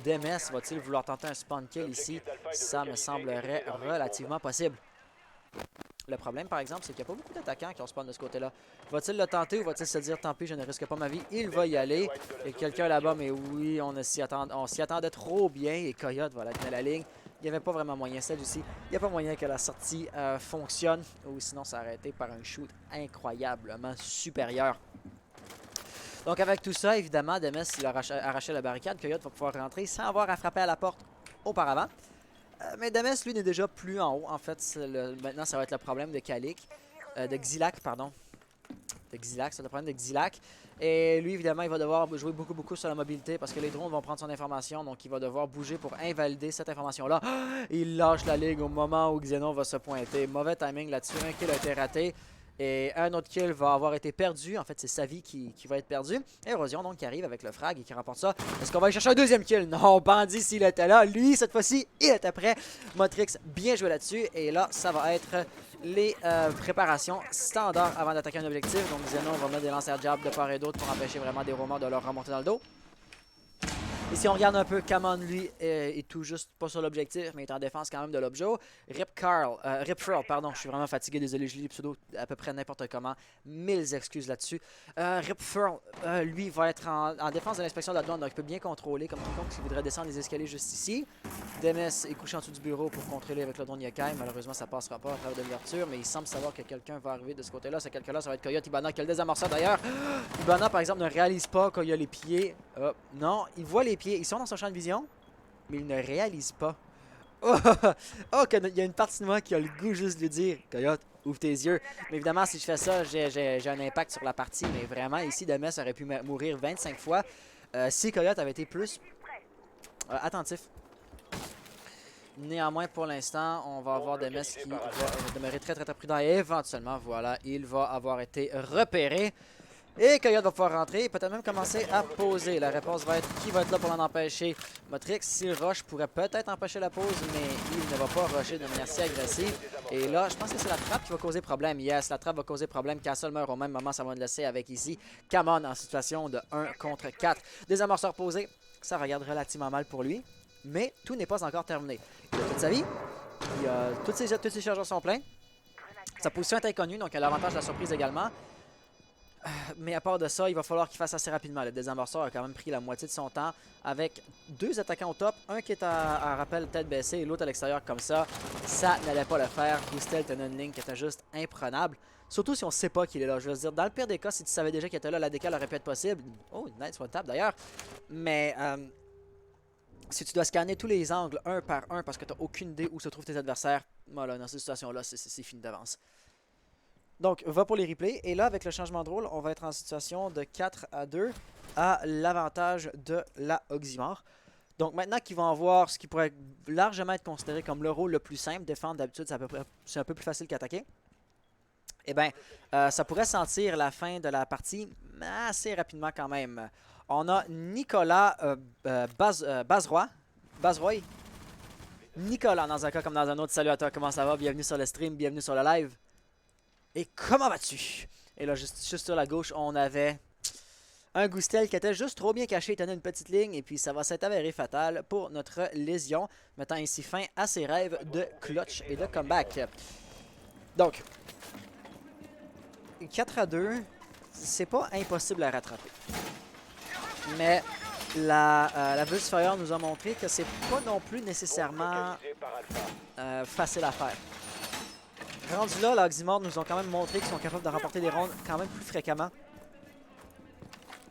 DMS va-t-il vouloir tenter un spawn kill ici? Ça me semblerait relativement possible. Le problème, par exemple, c'est qu'il n'y a pas beaucoup d'attaquants qui ont spawn de ce côté-là. Va-t-il le tenter ou va-t-il se dire, tant pis, je ne risque pas ma vie? Il va y aller. Il y a quelqu'un là-bas, mais oui, on s'y attendait trop bien. Et Coyote va la tenir la ligne. Il n'y avait pas vraiment moyen, celle-ci. Il n'y a pas moyen que la sortie fonctionne. Ou sinon, ça aurait été par un shoot incroyablement supérieur. Donc avec tout ça, évidemment, Demes, il a arraché la barricade. Coyote va pouvoir rentrer sans avoir à frapper à la porte auparavant. Mais Demes, lui, n'est déjà plus en haut. En fait, maintenant, ça va être le problème de Kalik. De Xylac, pardon. De Xylac, c'est le problème de Xylac. Et lui, évidemment, il va devoir jouer beaucoup sur la mobilité parce que les drones vont prendre son information. Donc, il va devoir bouger pour invalider cette information-là. Il lâche la ligue au moment où Xenon va se pointer. Mauvais timing là-dessus. Un kill a été raté. Et un autre kill va avoir été perdu. En fait, c'est sa vie qui va être perdue. Érosion, donc, qui arrive avec le frag et qui remporte ça. Est-ce qu'on va aller chercher un deuxième kill? Non, Bandit, s'il était là. Lui, cette fois-ci, il était prêt. Motrix, bien joué là-dessus. Et là, ça va être les préparations standards avant d'attaquer un objectif. Donc, Xenon va mettre des lancers jab de part et d'autre pour empêcher vraiment des romans de leur remonter dans le dos. Et si on regarde un peu, Kamon, lui, est tout juste pas sur l'objectif, mais est en défense quand même de l'objet. Rip Furl, pardon, je suis vraiment fatigué, désolé, je lis les pseudos à peu près n'importe comment. 1000 excuses là-dessus. Rip Furl, lui, va être en défense de l'inspection de la douane, donc il peut bien contrôler, comme quiconque qui voudrait descendre les escaliers juste ici. Demes est couché en dessous du bureau pour contrôler avec le drone Yokai. Malheureusement, ça passera pas à travers de l'ouverture, mais il semble savoir que quelqu'un va arriver de ce côté-là. Ce quelqu'un-là, ça va être Coyote Ibana qui a le désamorceur d'ailleurs. Ibana, par exemple, ne réalise pas qu'il y a les pieds. Non, il voit les pieds. Ils sont dans son champ de vision, mais il ne réalise pas. Oh, il y a une partie de moi qui a le goût juste de lui dire Coyote, ouvre tes yeux. Mais évidemment, si je fais ça, j'ai un impact sur la partie. Mais vraiment, ici, Demes aurait pu mourir 25 fois si Coyote avait été plus attentif. Néanmoins, pour l'instant, on va avoir Demes qui va demeurer très prudent. Et éventuellement, voilà, il va avoir été repéré. Et Coyote va pouvoir rentrer et peut-être même commencer à poser. La réponse va être qui va être là pour l'en empêcher. Motrix, s'il rush, pourrait peut-être empêcher la pause, mais il ne va pas rusher de manière si agressive. Et là, je pense que c'est la trappe qui va causer problème. Yes, la trappe va causer problème. Castle meurt au même moment, ça va le laisser avec ici Kamon en situation de 1 contre 4. Des amorceurs posés, ça regarde relativement mal pour lui. Mais tout n'est pas encore terminé. Il a toute sa vie, tous ses chargeurs sont pleins. Sa position est inconnue, donc il a l'avantage de la surprise également. Mais à part de ça, il va falloir qu'il fasse assez rapidement. Le désamorceur a quand même pris la moitié de son temps avec 2 attaquants au top. Un qui est à rappel tête baissée et l'autre à l'extérieur comme ça. Ça n'allait pas le faire. Gustel tenait une ligne qui était juste imprenable. Surtout si on ne sait pas qu'il est là. Je veux dire, dans le pire des cas, si tu savais déjà qu'il était là, la décale aurait pu être possible. Oh, nice one tap d'ailleurs. Mais si tu dois scanner tous les angles un par un parce que tu n'as aucune idée où se trouvent tes adversaires, voilà, dans cette situation-là, c'est fini d'avance. Donc, va pour les replays. Et là, avec le changement de rôle, on va être en situation de 4-2 à l'avantage de la Oxymore. Donc, maintenant qu'ils vont avoir ce qui pourrait largement être considéré comme le rôle le plus simple, défendre d'habitude, c'est un peu plus facile qu'attaquer. Eh bien, ça pourrait sentir la fin de la partie assez rapidement quand même. On a Nicolas Bazroy. Nicolas, dans un cas comme dans un autre. Salut à toi, comment ça va? Bienvenue sur le stream, bienvenue sur le live. Et comment vas-tu? Et là, juste sur la gauche, on avait un Gustel qui était juste trop bien caché, il tenait une petite ligne, et puis ça va s'être avéré fatal pour notre lésion, mettant ainsi fin à ses rêves de clutch et de comeback. Donc, 4-2, c'est pas impossible à rattraper. Mais la Vulse Fire nous a montré que c'est pas non plus nécessairement facile à faire. Rendu là, la Oxymore nous ont quand même montré qu'ils sont capables de remporter des rondes quand même plus fréquemment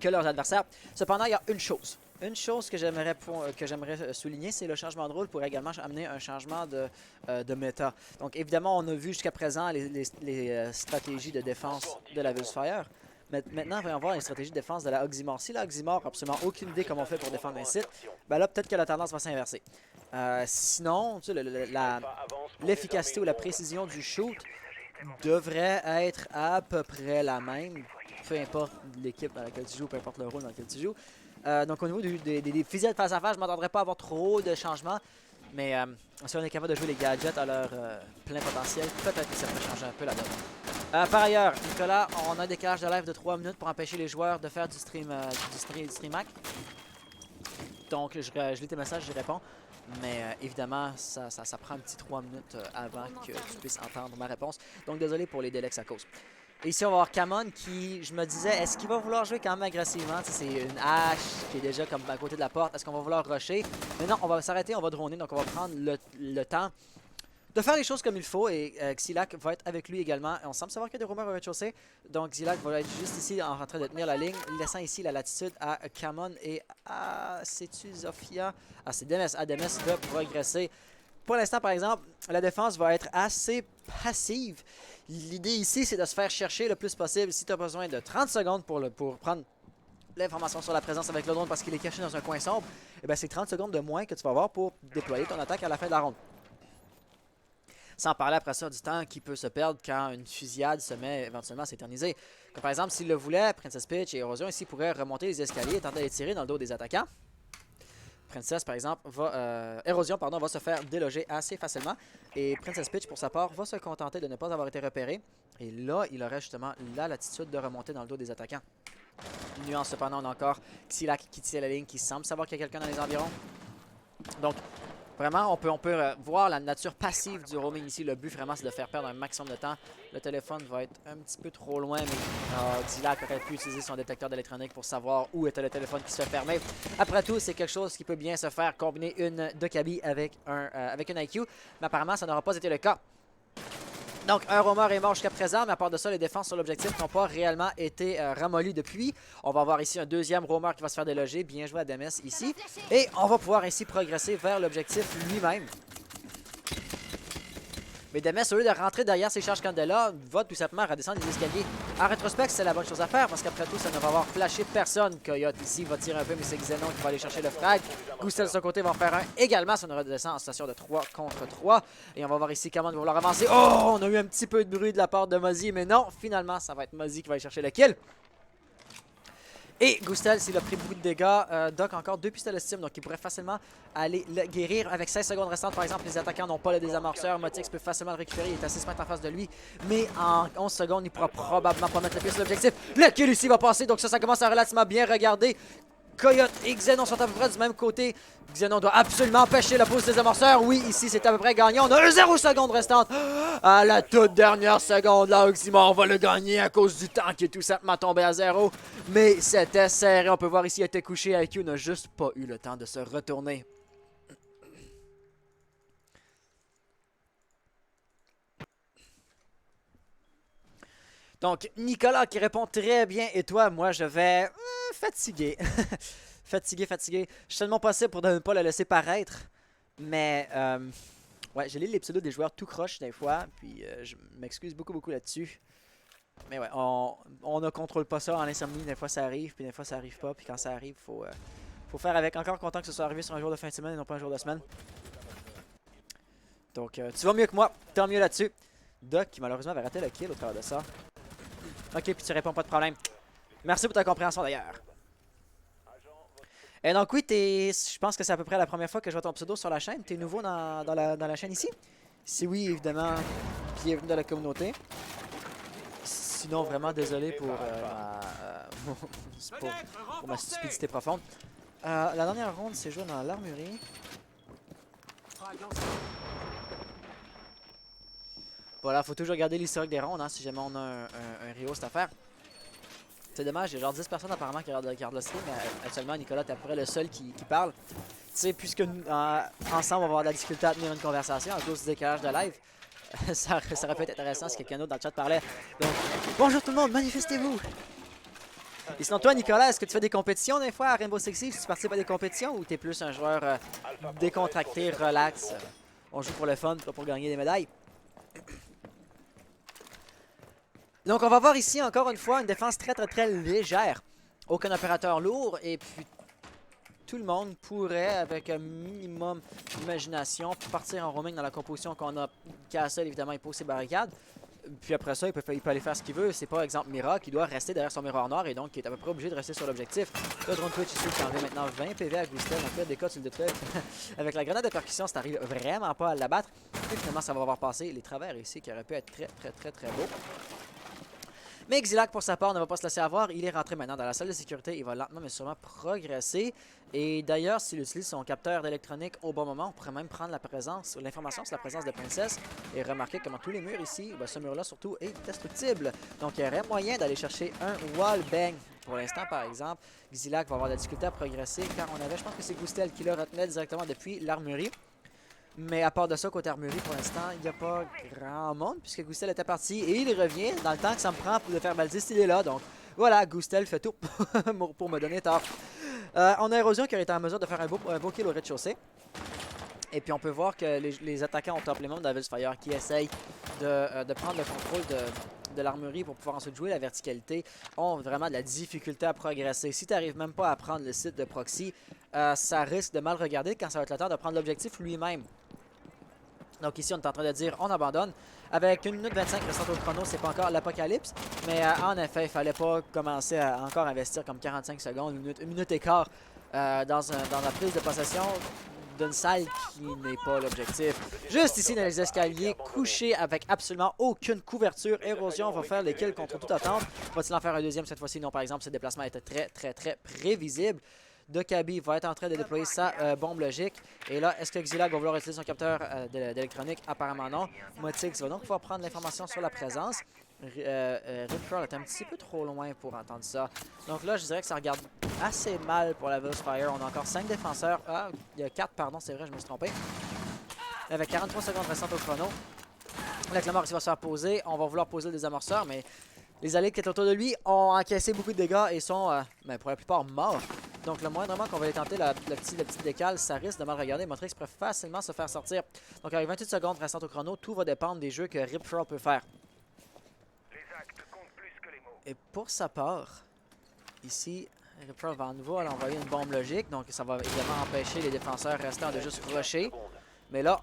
que leurs adversaires. Cependant, il y a une chose. Une chose que j'aimerais souligner, c'est le changement de rôle pourrait également amener un changement de méta. Donc évidemment, on a vu jusqu'à présent les stratégies de défense de la Vulse Fire. Mais maintenant, il va y avoir une stratégie de défense de la Oxymore. Si la Oxymore n'a absolument aucune idée comment on fait pour défendre un site, ben là, peut-être que la tendance va s'inverser. Sinon, tu sais, l'efficacité ou la précision du shoot devrait être à peu près la même. Peu importe l'équipe dans laquelle tu joues, peu importe le rôle dans lequel tu joues. Donc au niveau des fusils face à face, je ne m'attendrais pas à avoir trop de changements. Mais si on est capable de jouer les gadgets à leur plein potentiel, peut-être que ça peut changer un peu la donne. Par ailleurs, Nicolas, on a un décalage de live de 3 minutes pour empêcher les joueurs de faire du stream hack. Donc je lis tes messages, j'y réponds. Mais évidemment, ça prend un petit 3 minutes avant que tu puisses entendre ma réponse. Donc désolé pour les délais que ça cause. Et ici, on va avoir Camon qui, je me disais, est-ce qu'il va vouloir jouer quand même agressivement? C'est une hache qui est déjà comme à côté de la porte. Est-ce qu'on va vouloir rusher? Mais non, on va s'arrêter, on va droner. Donc on va prendre le temps de faire les choses comme il faut. Et Xilak va être avec lui également. Et on semble savoir qu'il y a des rumeurs au rez-de-chaussée. Donc Xilak va être juste ici en train de tenir la ligne, laissant ici la latitude à Camon et à... C'est-tu Zofia? Ah, c'est Demes. À Demes de progresser. Pour l'instant, par exemple, la défense va être assez passive. L'idée ici, c'est de se faire chercher le plus possible. Si tu as besoin de 30 secondes pour prendre l'information sur la présence avec le drone parce qu'il est caché dans un coin sombre, eh bien, c'est 30 secondes de moins que tu vas avoir pour déployer ton attaque à la fin de la ronde. Sans parler après ça du temps qui peut se perdre quand une fusillade se met éventuellement à s'éterniser. Comme par exemple, s'il le voulait, Princess Peach et Érosion ici pourraient remonter les escaliers et tenter de les tirer dans le dos des attaquants. Princess, par exemple, Érosion va se faire déloger assez facilement. Et Princess Peach, pour sa part, va se contenter de ne pas avoir été repéré. Et là, il aurait justement la latitude de remonter dans le dos des attaquants. Nuance, cependant, on a encore Xilak qui tient la ligne, qui semble savoir qu'il y a quelqu'un dans les environs. Donc, vraiment, on peut voir la nature passive du roaming ici. Le but, vraiment, c'est de faire perdre un maximum de temps. Le téléphone va être un petit peu trop loin, mais Xilak aurait pu utiliser son détecteur d'électronique pour savoir où était le téléphone qui se fait fermer. Après tout, c'est quelque chose qui peut bien se faire combiner une Dokkaebi avec un IQ, mais apparemment, ça n'aura pas été le cas. Donc, un roamer est mort jusqu'à présent, mais à part de ça, les défenses sur l'objectif n'ont pas réellement été ramollies depuis. On va avoir ici un deuxième roamer qui va se faire déloger. Bien joué à Demes ici. Et on va pouvoir ainsi progresser vers l'objectif lui-même. Mais Demes, au lieu de rentrer derrière ses charges Candela, va tout simplement redescendre les escaliers. En rétrospect, c'est la bonne chose à faire parce qu'après tout, ça ne va avoir flashé personne. Coyote ici va tirer un peu, mais c'est Xenon qui va aller chercher le frag. Gustel de son côté va en faire un également. Ça nous redescend en situation de 3 contre 3. Et on va voir ici comment va vouloir avancer. Oh, on a eu un petit peu de bruit de la part de Mozzie, mais non, finalement, ça va être Mozzie qui va aller chercher le kill. Et Gustel, s'il a pris beaucoup de dégâts, Doc a encore 2 pistolets Steam, donc il pourrait facilement aller le guérir. Avec 16 secondes restantes, par exemple, les attaquants n'ont pas le désamorceur. Motix peut facilement le récupérer, il est à 6 mètres en face de lui. Mais en 11 secondes, il pourra probablement pas mettre le pied sur l'objectif. Le kill ici va passer, donc ça commence à relativement bien regarder. Coyote et Xenon sont à peu près du même côté. Xenon doit absolument empêcher la pause des amorceurs. Oui, ici, c'est à peu près gagnant. On a 0 seconde restante. À la toute dernière seconde, là, Oxymore va le gagner à cause du temps qui est tout simplement tombé à 0. Mais c'était serré. On peut voir ici, il était couché. IQ n'a juste pas eu le temps de se retourner. Donc, Nicolas qui répond très bien. Et toi, moi, je vais... fatigué. Fatigué. Je suis tellement possible pour ne pas le laisser paraître. Mais, ouais, j'ai lu les pseudos des joueurs tout croche des fois. Puis, je m'excuse beaucoup là-dessus. Mais ouais, on ne contrôle pas ça en insomnie. Des fois, ça arrive. Puis, des fois, ça arrive pas. Puis, quand ça arrive, faut faire avec. Encore content que ce soit arrivé sur un jour de fin de semaine et non pas un jour de semaine. Donc, tu vas mieux que moi. Tant mieux là-dessus. Doc, qui malheureusement avait raté le kill au travers de ça. Ok, puis tu réponds pas de problème. Merci pour ta compréhension d'ailleurs. Et donc oui, je pense que c'est à peu près la première fois que je vois ton pseudo sur la chaîne. T'es nouveau dans la chaîne ici? Si oui, évidemment, bienvenue dans la communauté. Sinon, vraiment désolé pour ma stupidité profonde. La dernière ronde s'est jouée dans l'armurerie. Voilà, faut toujours regarder l'historique des rondes, hein, si jamais on a un Rio cette affaire. C'est dommage, il y a genre 10 personnes apparemment qui regardent le stream, mais actuellement Nicolas, t'es à peu près le seul qui parle. Tu sais, puisque ensemble on va avoir de la difficulté à tenir une conversation à cause du décalage de live, ça aurait pu être intéressant si quelqu'un d'autre dans le chat parlait. Donc, bonjour tout le monde, manifestez-vous! Et sinon toi Nicolas, est-ce que tu fais des compétitions des fois à Rainbow Six Siege? Tu participes à des compétitions ou t'es plus un joueur décontracté, relax? On joue pour le fun, pas pour gagner des médailles? Donc on va voir ici encore une fois une défense très légère. Aucun opérateur lourd et puis tout le monde pourrait avec un minimum d'imagination partir en roaming dans la composition qu'on a. Castle évidemment il pose ses barricades. Puis après ça il peut aller faire ce qu'il veut. C'est pas exemple Mira qui doit rester derrière son miroir noir et donc qui est à peu près obligé de rester sur l'objectif. Le drone Twitch ici qui enlève maintenant 20 PV à Gustel. Donc là des cas tu le détruis. Avec la grenade de percussion ça n'arrive vraiment pas à l'abattre. Et finalement ça va avoir passé les travers ici qui auraient pu être très beaux. Mais Xilac, pour sa part, ne va pas se laisser avoir. Il est rentré maintenant dans la salle de sécurité. Il va lentement mais sûrement progresser. Et d'ailleurs, s'il utilise son capteur d'électronique au bon moment, on pourrait même prendre l'information sur la présence de Princess. Et remarquer comment tous les murs ici, ce mur-là surtout, est destructible. Donc il y aurait moyen d'aller chercher un wall bang. Pour l'instant, par exemple, Xilac va avoir de la difficulté à progresser. Car on avait, je pense que c'est Gustel qui le retenait directement depuis l'armurerie. Mais à part de ça, côté armurerie, pour l'instant, il n'y a pas grand monde puisque Gustel était parti et il revient dans le temps que ça me prend pour le faire baldister, il est là. Donc voilà, Gustel fait tout pour me donner tort. On a Érosion qui aurait été en mesure de faire un beau kill au rez-de-chaussée. Et puis on peut voir que les attaquants au top les membres d'Avil's Fire qui essayent de prendre le contrôle de l'armurerie pour pouvoir ensuite jouer la verticalité ont vraiment de la difficulté à progresser. Si tu n'arrives même pas à prendre le site de proxy, ça risque de mal regarder quand ça va être le temps de prendre l'objectif lui-même. Donc ici, on est en train de dire on abandonne. Avec 1 minute 25 restant au chrono, c'est pas encore l'apocalypse. Mais en effet, il fallait pas commencer à encore investir comme 45 secondes, une minute et quart dans la prise de possession d'une salle qui n'est pas l'objectif. Juste ici dans les escaliers, couché avec absolument aucune couverture. Érosion va faire les kills contre toute attente. Va-t-il en faire un deuxième cette fois-ci? Non, par exemple, ce déplacement était très prévisible. Dokabi va être en train de déployer sa bombe logique. Et là, est-ce que Xilac va vouloir utiliser son capteur d'électronique? Apparemment non. Motix va donc pouvoir prendre l'information sur la présence. Ripcrawl est un petit peu trop loin pour entendre ça. Donc là, je dirais que ça regarde assez mal pour la Avil's Fire. On a encore 5 défenseurs. Ah, il y a 4, pardon, c'est vrai, je me suis trompé. Avec 43 secondes restantes au chrono. La Clamor va se faire poser. On va vouloir poser le désamorceur, mais les alliés qui étaient autour de lui ont encaissé beaucoup de dégâts et sont, pour la plupart, morts. Donc le moindrement qu'on va aller tenter le petit décal, ça risque de mal regarder. Motrix pourrait facilement se faire sortir. Donc avec 28 secondes restantes au chrono, tout va dépendre des jeux que Ripcrawl peut faire. Et pour sa part, ici, Ripcrawl va à nouveau aller envoyer une bombe logique. Donc ça va évidemment empêcher les défenseurs restants de juste rusher. Mais là,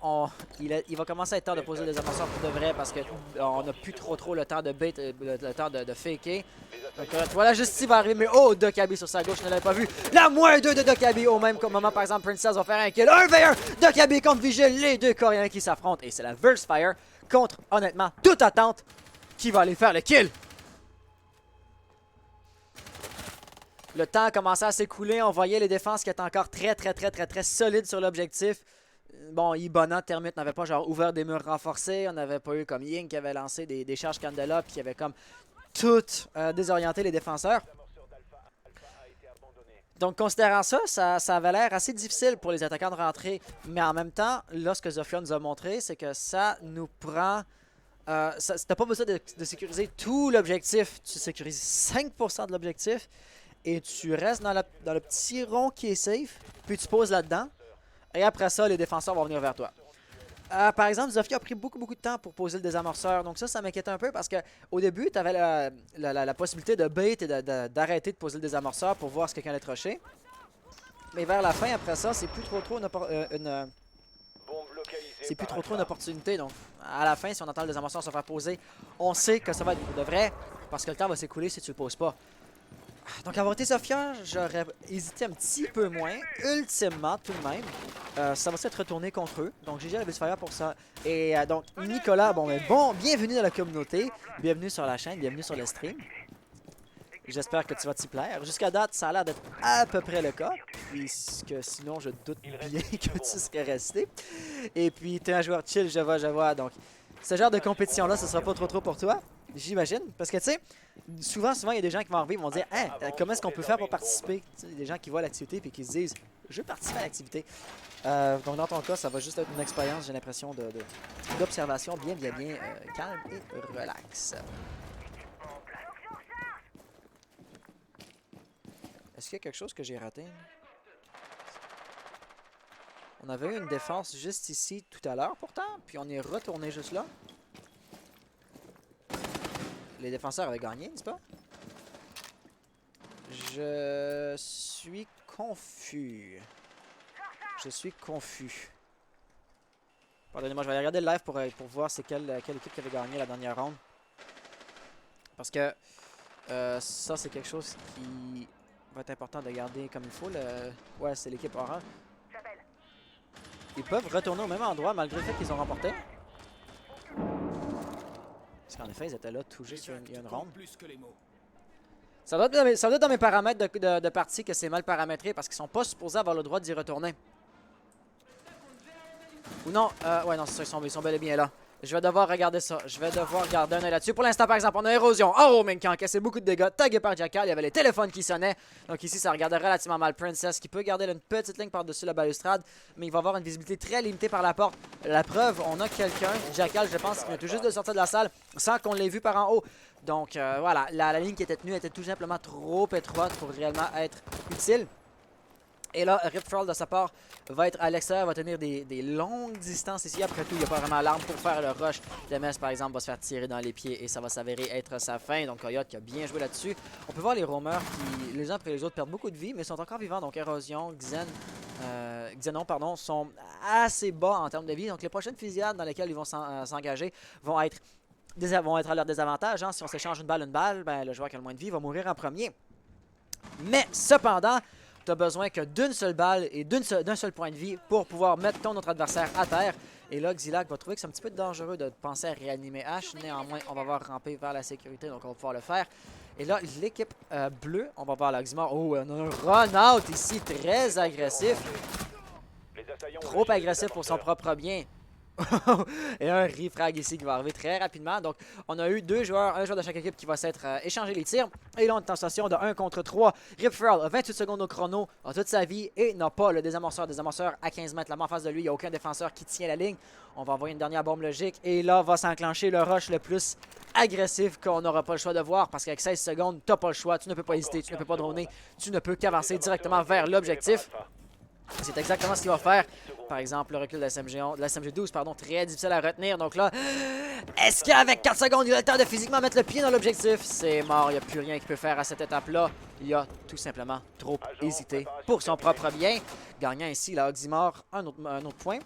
il va commencer à être temps de poser des désamorceurs pour de vrai parce qu'on n'a plus trop le temps de bait, le temps de faker. Donc voilà, juste ici va arriver, mais oh, Dokabi sur sa gauche, je ne l'avais pas vu. La moins 2 de Dokabi au même moment, par exemple, Princess va faire un kill. 1v1, Dokabi contre Vigil, les deux Coréens qui s'affrontent. Et c'est la Avil's Fire contre, honnêtement, toute attente, qui va aller faire le kill. Le temps commençait à s'écouler. On voyait les défenses qui étaient encore très solides sur l'objectif. Bon, Ibona, Termite n'avait pas genre ouvert des murs renforcés. On n'avait pas eu comme Ying qui avait lancé des charges Candela puis qui avait comme tout désorienté les défenseurs. Donc, considérant ça, ça avait l'air assez difficile pour les attaquants de rentrer. Mais en même temps, là, ce que Zofia nous a montré, c'est que ça nous prend... t'as pas besoin de sécuriser tout l'objectif. Tu sécurises 5% de l'objectif et tu restes dans le petit rond qui est safe. Puis tu poses là-dedans. Et après ça, les défenseurs vont venir vers toi. Par exemple, Zofia a pris beaucoup de temps pour poser le désamorceur. Donc ça m'inquiétait un peu parce qu'au début, tu avais la possibilité de bait et d'arrêter de poser le désamorceur pour voir si quelqu'un allait te rusher. Mais vers la fin, après ça, c'est plus trop une opportunité. Donc à la fin, si on entend le désamorceur se faire poser, on sait que ça va être pour de vrai parce que le temps va s'écouler si tu le poses pas. Donc avoir été Zofia, j'aurais hésité un petit peu moins. Ultimement, tout de même, ça va s'être retourné contre eux. Donc GG à la Bullsfire pour ça. Et donc Nicolas, bienvenue dans la communauté. Bienvenue sur la chaîne, bienvenue sur le stream. J'espère que tu vas t'y plaire. Jusqu'à date, ça a l'air d'être à peu près le cas. Puisque sinon, je doute bien que tu serais resté. Et puis, tu es un joueur chill, je vois. Donc, ce genre de compétition-là, ce sera pas trop pour toi. J'imagine. Parce que, tu sais, souvent, il y a des gens qui vont arriver et vont dire hein, comment est-ce qu'on peut faire pour participer? Tu sais, des gens qui voient l'activité et qui se disent je veux participer à l'activité. Donc, dans ton cas, ça va juste être une expérience, j'ai l'impression, d'observation bien calme et relax. Est-ce qu'il y a quelque chose que j'ai raté? On avait eu une défense juste ici tout à l'heure pourtant, puis on est retourné juste là. Les défenseurs avaient gagné, n'est-ce pas? Je suis confus. Pardonnez-moi, je vais aller regarder le live pour voir c'est quelle équipe qui avait gagné la dernière ronde. Parce que ça, c'est quelque chose qui va être important de garder comme il faut. Ouais, c'est l'équipe orange. Ils peuvent retourner au même endroit malgré le fait qu'ils ont remporté. Parce qu'en effet, ils étaient là tout juste il y a une ronde. Ça doit être dans mes paramètres de partie que c'est mal paramétré parce qu'ils sont pas supposés avoir le droit d'y retourner. Ou non, ouais non, c'est ça, ils sont bel et bien là. Je vais devoir regarder ça. Je vais devoir garder un œil là-dessus. Pour l'instant, par exemple, on a Érosion. Oh, Ming qui a encaissé beaucoup de dégâts. Tagué par Jackal. Il y avait les téléphones qui sonnaient. Donc ici, ça regardait relativement mal Princess qui peut garder une petite ligne par-dessus la balustrade. Mais il va avoir une visibilité très limitée par la porte. La preuve, on a quelqu'un, Jackal, je pense, qui vient tout juste de sortir de la salle sans qu'on l'ait vu par en haut. Donc voilà, la ligne qui était tenue était tout simplement trop étroite pour réellement être utile. Et là, Ripfroll de sa part va être à l'extérieur, va tenir des longues distances ici. Après tout, il n'y a pas vraiment l'arme pour faire le rush. DMS par exemple va se faire tirer dans les pieds et ça va s'avérer être sa fin. Donc Coyote qui a bien joué là-dessus. On peut voir les roamers qui, les uns après les autres, perdent beaucoup de vie, mais sont encore vivants. Donc Érosion, Xenon, pardon, sont assez bas en termes de vie. Donc les prochaines fusillades dans lesquelles ils vont s'engager vont être à leur désavantage. Hein. Si on s'échange une balle, ben, le joueur qui a le moins de vie va mourir en premier. Mais cependant, tu as besoin que d'une seule balle et d'un seul point de vie pour pouvoir mettre ton autre adversaire à terre. Et là, Xilac va trouver que c'est un petit peu dangereux de penser à réanimer Ash. Néanmoins, on va voir ramper vers la sécurité, donc on va pouvoir le faire. Et là, l'équipe bleue, on va voir l'Oxymore. Oh, on a un run-out ici, très agressif. Trop agressif pour son propre bien. Et un refrag ici qui va arriver très rapidement. Donc, on a eu deux joueurs, un joueur de chaque équipe qui va s'être échangé les tirs. Et là, on est en situation de 1 contre 3. Ripfroll a 28 secondes au chrono, a toute sa vie et n'a pas le désamorceur. Désamorceur à 15 mètres là-bas en face de lui. Il n'y a aucun défenseur qui tient la ligne. On va envoyer une dernière bombe logique. Et là, va s'enclencher le rush le plus agressif qu'on n'aura pas le choix de voir. Parce qu'avec 16 secondes, tu n'as pas le choix. Tu ne peux pas hésiter, tu ne peux pas droner. Tu ne peux qu'avancer directement vers l'objectif. C'est exactement ce qu'il va faire. Par exemple, le recul de la SMG12, pardon, très difficile à retenir. Donc là, est-ce qu'avec 4 secondes, il a le temps de physiquement mettre le pied dans l'objectif? C'est mort, il n'y a plus rien qu'il peut faire à cette étape-là. Il a tout simplement trop hésité pour son propre bien. Gagnant ici, la Oxymore, un autre point.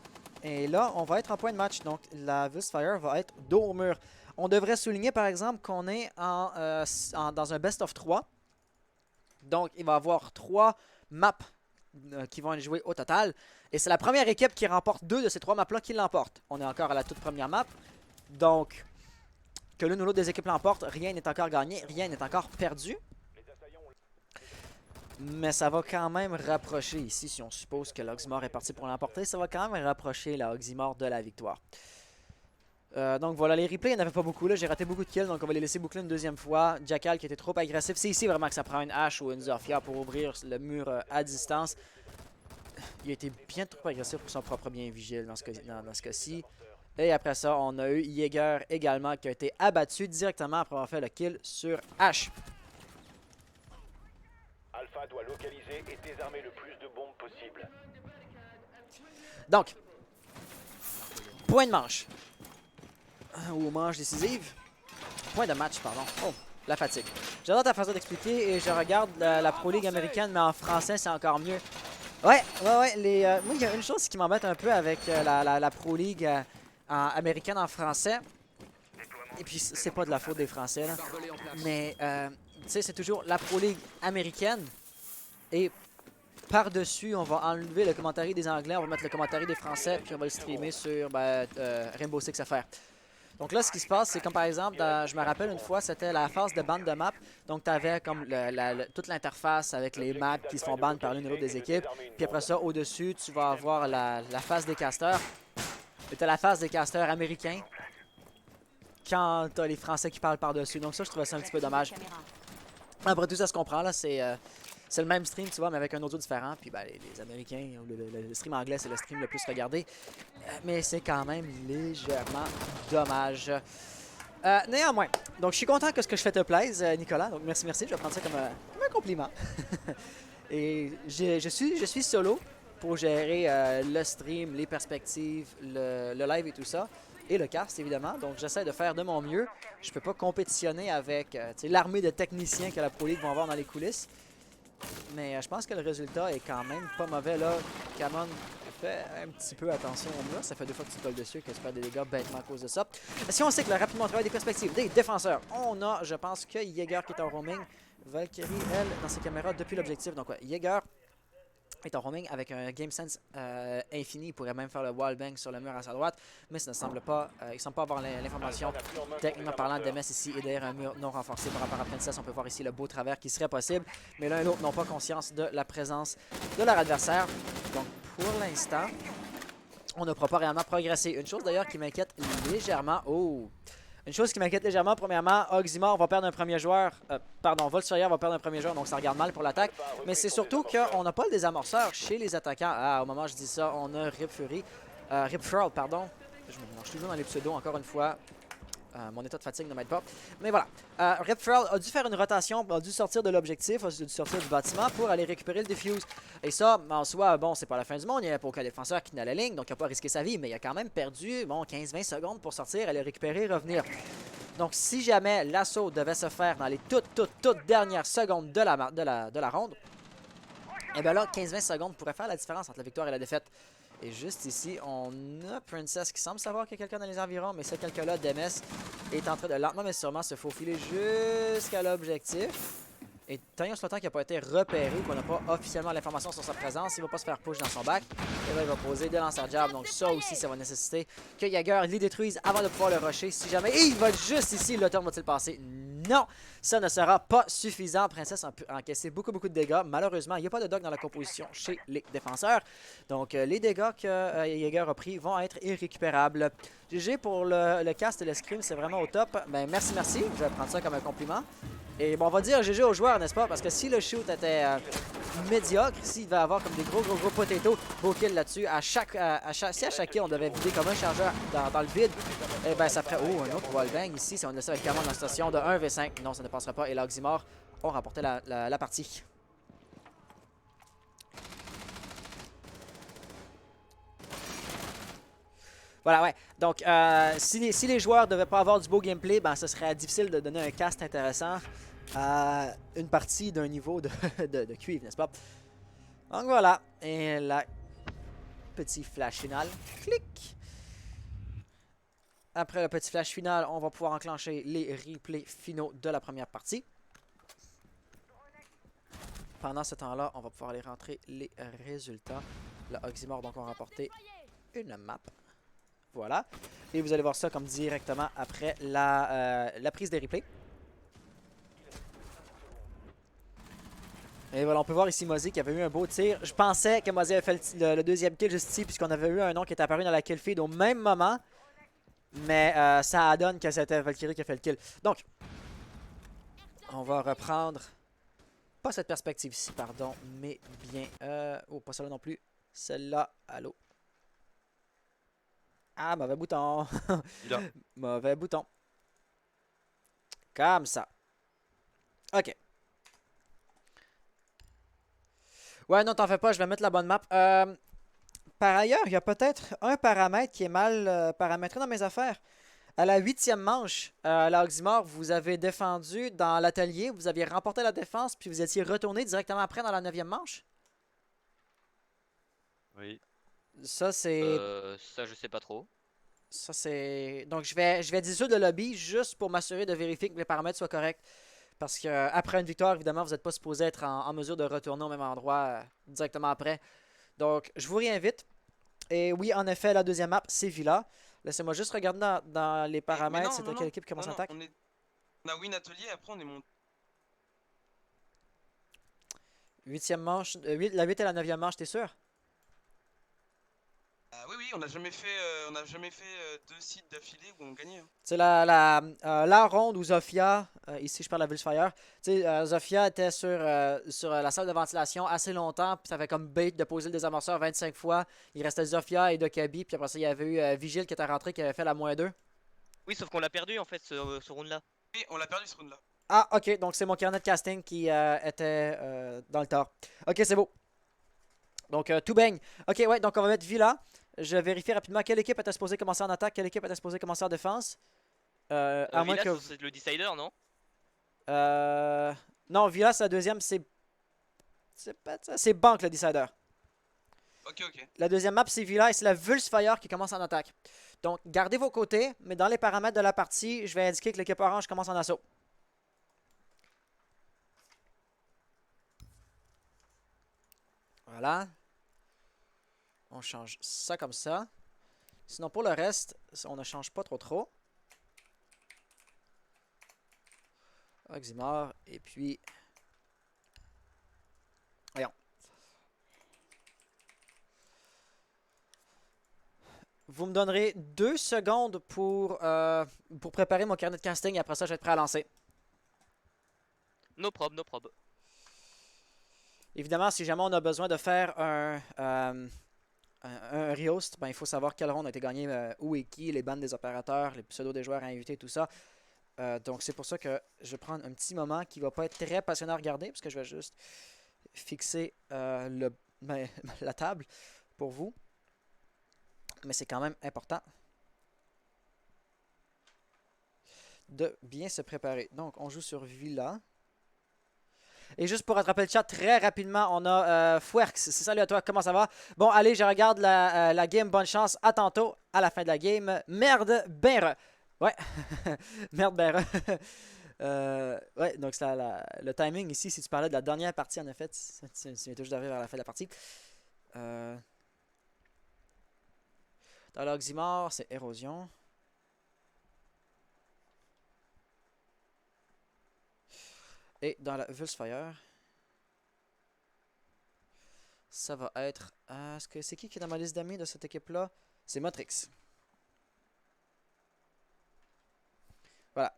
Et là, on va être en point de match. Donc, la Bullsfire va être dos au mur. On devrait souligner, par exemple, qu'on est dans un best of 3. Donc, il va y avoir 3 maps qui vont être joués au total. Et c'est la première équipe qui remporte 2 de ces 3 maps-là qui l'emporte. On est encore à la toute première map. Donc, que l'une ou l'autre des équipes l'emporte, rien n'est encore gagné, rien n'est encore perdu. Mais ça va quand même rapprocher ici, si on suppose que l'Oxymore est parti pour l'emporter, ça va quand même rapprocher la Oxymore de la victoire. Donc voilà, les replays, il n'y en avait pas beaucoup là, j'ai raté beaucoup de kills, donc on va les laisser boucler une deuxième fois. Jackal qui était trop agressif, c'est ici vraiment que ça prend une hache ou une Zofia pour ouvrir le mur à distance. Il a été bien trop agressif pour son propre bien vigile dans ce cas-ci. Et après ça, on a eu Jäger également qui a été abattu directement après avoir fait le kill sur H. Alpha doit localiser et désarmer le plus de bombes possible. Donc, point de manche. Ou manche décisive. Point de match, pardon. Oh, la fatigue. J'adore ta façon d'expliquer et je regarde la Pro League américaine, mais en français, c'est encore mieux. Ouais. Moi, il y a une chose qui m'embête un peu avec la Pro League américaine en français. Et puis, c'est pas de la faute des Français, là. Mais, tu sais, c'est toujours la Pro League américaine. Et par-dessus, on va enlever le commentaire des Anglais, on va mettre le commentaire des Français, puis on va le streamer sur Rainbow Six FR. Donc là, ce qui se passe, c'est comme par exemple, je me rappelle une fois, c'était la phase de ban de map. Donc tu avais comme toute l'interface avec les maps qui se font ban par l'une ou l'autre des équipes. Puis après ça, au-dessus, tu vas avoir la phase des casters. Et tu as la phase des casters américains quand tu as les Français qui parlent par-dessus. Donc ça, je trouvais ça un petit peu dommage. Après tout, ça se comprend, là, c'est le même stream, tu vois, mais avec un audio différent. Puis ben, les Américains, le stream anglais, c'est le stream le plus regardé. Mais c'est quand même légèrement dommage. Néanmoins, donc je suis content que ce que je fais te plaise, Nicolas. Donc merci, je vais prendre ça comme un compliment. Et je suis solo pour gérer le stream, les perspectives, le live et tout ça. Et le cast, évidemment. Donc, j'essaie de faire de mon mieux. Je peux pas compétitionner avec l'armée de techniciens que la Pro League vont avoir dans les coulisses. Mais je pense que le résultat est quand même pas mauvais, là. Camon fait un petit peu attention au mur. Ça fait 2 fois que tu colles dessus, que tu perds des dégâts bêtement à cause de ça. Si on cycle rapidement au travail des perspectives des défenseurs, on a, je pense, que Jäger qui est en roaming. Valkyrie, elle, dans ses caméras depuis l'objectif. Donc, ouais, Jäger est en roaming avec un game sense infini. Il pourrait même faire le wallbang sur le mur à sa droite, mais ça ne semble pas, il semble pas avoir l'information techniquement parlant d'MS ici et derrière un mur non renforcé par rapport à Princess. On peut voir ici le beau travers qui serait possible, mais l'un et l'autre n'ont pas conscience de la présence de leur adversaire. Donc pour l'instant, on ne pourra pas réellement progresser. Une chose d'ailleurs qui m'inquiète légèrement. Oh! Une chose qui m'inquiète légèrement, premièrement, Oxymore va perdre un premier joueur. Pardon, Voltsurrier va perdre un premier joueur, donc ça regarde mal pour l'attaque. Mais c'est surtout qu'on n'a pas le désamorceur chez les attaquants. Ah, au moment où je dis ça, on a Rip Fury. Rip Furl, pardon. Je me mélange toujours dans les pseudos, encore une fois. Mon état de fatigue ne m'aide pas. Mais voilà. Rip Furl a dû faire une rotation, a dû sortir de l'objectif, a dû sortir du bâtiment pour aller récupérer le diffuse. Et ça, en soi, bon, c'est pas la fin du monde. Il n'y avait pas aucun défenseur qui n'a la ligne, donc il n'a pas risqué sa vie. Mais il a quand même perdu, bon, 15-20 secondes pour sortir, aller récupérer, revenir. Donc, si jamais l'assaut devait se faire dans les toutes dernières secondes de la ronde, et bien là, 15-20 secondes pourrait faire la différence entre la victoire et la défaite. Et juste ici, on a Princess qui semble savoir qu'il y a quelqu'un dans les environs, mais ce quelqu'un-là, DMS, est en train de lentement mais sûrement se faufiler jusqu'à l'objectif. Et Tanya Slotan qui n'a pas été repéré, qu'on n'a pas officiellement l'information sur sa présence, il ne va pas se faire push dans son bac. Et là, il va poser des lancers jab. Donc ça aussi, ça va nécessiter que Jäger les détruise avant de pouvoir le rusher. Si jamais il va juste ici, le turn va-t-il passer? Non! Ça ne sera pas suffisant. Princess a encaissé beaucoup de dégâts. Malheureusement, il n'y a pas de dog dans la composition chez les défenseurs. Donc les dégâts que Jäger a pris vont être irrécupérables. GG pour le cast et le scrim, c'est vraiment au top. Ben merci. Je vais prendre ça comme un compliment. Et bon, on va dire GG aux joueurs, n'est-ce pas? Parce que si le shoot était médiocre, s'il va avoir comme des gros potatoes, beau kill là-dessus, si à chaque kill on devait vider comme un chargeur dans le vide, eh ben ça ferait, un autre wallbang ici, si on laissait avec Camon dans la station de 1v5. Non, ça ne passera pas. Et l'Oxymore ont remporté la partie. Voilà, ouais. Donc, si les joueurs ne devaient pas avoir du beau gameplay, ben, ce serait difficile de donner un cast intéressant à une partie d'un niveau de cuivre, n'est-ce pas? Donc voilà. Et la petit flash final. Clic! Après le petit flash final, on va pouvoir enclencher les replays finaux de la première partie. Pendant ce temps-là, on va pouvoir aller rentrer les résultats. Le Oxymore donc ont remporté une map. Voilà. Et vous allez voir ça comme directement après la prise des replays. Et voilà, on peut voir ici Mozzie qui avait eu un beau tir. Je pensais que Mozzie avait fait le deuxième kill juste ici, puisqu'on avait eu un nom qui est apparu dans la kill feed au même moment. Mais ça donne que c'était Valkyrie qui a fait le kill. Donc, on va reprendre... Pas cette perspective ici, pardon, mais bien... oh, pas celle-là non plus. Celle-là, allô. Ah, mauvais bouton. Là. Mauvais bouton. Comme ça. Ok. Ouais, non, t'en fais pas, je vais mettre la bonne map. Par ailleurs, il y a peut-être un paramètre qui est mal paramétré dans mes affaires. À la 8e manche, la Oxymore, vous avez défendu dans l'atelier, vous aviez remporté la défense, puis vous étiez retourné directement après dans la 9e manche. Oui. Ça, c'est... Ça, je sais pas trop. Ça, c'est... Donc, je vais dissoudre le lobby juste pour m'assurer de vérifier que les paramètres soient corrects. Parce que après une victoire, évidemment, vous n'êtes pas supposé être en mesure de retourner au même endroit directement après. Donc, je vous réinvite. Et oui, en effet, la deuxième map, c'est Villa. Laissez-moi juste regarder dans les paramètres. C'est de quelle équipe qui commence l'attaque? On a win atelier, après on est monté. 8e manche. La 8 et la 9e manche, t'es sûr? Oui, on n'a jamais fait, deux sites d'affilée où on gagnait. Hein. C'est la ronde où Zofia, ici je parle de Vulsfire, tu sais, Zofia était sur la salle de ventilation assez longtemps, puis ça fait comme bait de poser le désamorceur 25 fois. Il restait Zofia et Dokabi, puis après ça il y avait eu Vigile qui était rentré, qui avait fait la -2. Oui, sauf qu'on l'a perdu en fait ce round-là. Oui, on l'a perdu ce round-là. Ah, ok, donc c'est mon carnet de casting qui était dans le tort. Ok, c'est beau. Donc, tout baigne. Ok, ouais, donc on va mettre Villa. Je vérifie rapidement quelle équipe était supposée commencer en attaque, quelle équipe était supposée commencer en défense. À moins Villa, que... c'est le decider, non? Non, Villa, c'est la deuxième, c'est... C'est Bank le decider. Ok. La deuxième map, c'est Villa et c'est la Vulsfire qui commence en attaque. Donc, gardez vos côtés, mais dans les paramètres de la partie, je vais indiquer que l'équipe orange commence en assaut. Voilà. On change ça comme ça. Sinon, pour le reste, on ne change pas trop. Oxymore, et puis... Voyons. Vous me donnerez 2 secondes pour préparer mon carnet de casting et après ça, je vais être prêt à lancer. No prob, no prob. Évidemment, si jamais on a besoin de faire un rehost, ben, il faut savoir quel round a été gagné, où et qui, les bandes des opérateurs, les pseudos des joueurs invités, tout ça. Donc c'est pour ça que je vais prendre un petit moment qui va pas être très passionnant à regarder, parce que je vais juste fixer la table pour vous. Mais c'est quand même important de bien se préparer. Donc on joue sur Villa. Et juste pour rattraper le chat, très rapidement, on a Fwerx. Salut à toi, comment ça va? Bon, allez, je regarde la game. Bonne chance. À tantôt, à la fin de la game. Merde, ben ouais, merde, ben ouais, donc c'est le timing ici, si tu parlais de la dernière partie, en effet, tu viens toujours d'arriver vers la fin de la partie. Dans l'Oxymore, c'est érosion. Et dans la Vulsfire, ça va être... Est-ce que c'est qui est dans ma liste d'amis de cette équipe-là? C'est Motrix. Voilà.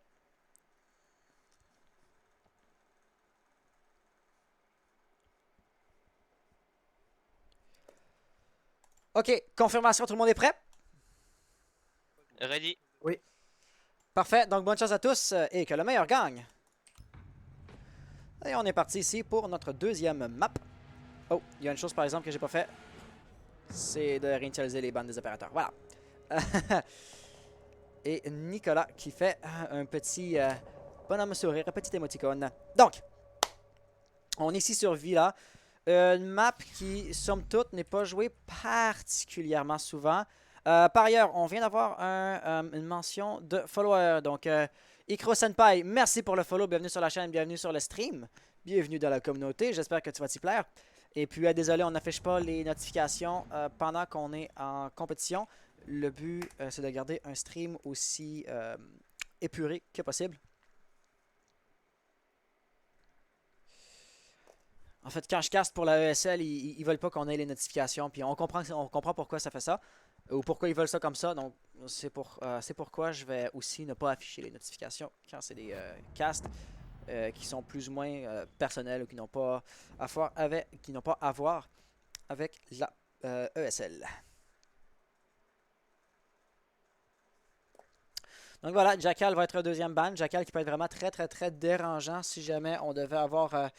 Ok, confirmation, tout le monde est prêt? Ready. Oui. Parfait, donc bonne chance à tous et que le meilleur gagne. Et on est parti ici pour notre deuxième map. Oh, il y a une chose par exemple que j'ai pas fait. C'est de réinitialiser les bandes des opérateurs. Voilà. Et Nicolas qui fait un petit bonhomme sourire, un petit émoticône. Donc, on est ici sur Villa. Une map qui, somme toute, n'est pas jouée particulièrement souvent. Par ailleurs, on vient d'avoir une mention de follower. Donc, Ikro Senpai, merci pour le follow. Bienvenue sur la chaîne, bienvenue sur le stream. Bienvenue dans la communauté. J'espère que tu vas t'y plaire. Et puis, désolé, on n'affiche pas les notifications pendant qu'on est en compétition. Le but, c'est de garder un stream aussi épuré que possible. En fait, quand je caste pour la ESL, ils veulent pas qu'on ait les notifications. Puis on comprend pourquoi ça fait ça. Ou pourquoi ils veulent ça comme ça. Donc, c'est pourquoi je vais aussi ne pas afficher les notifications quand c'est des casts qui sont plus ou moins personnels ou qui n'ont pas à voir avec la ESL. Donc voilà, Jackal va être un deuxième ban. Jackal qui peut être vraiment très très très dérangeant si jamais on devait avoir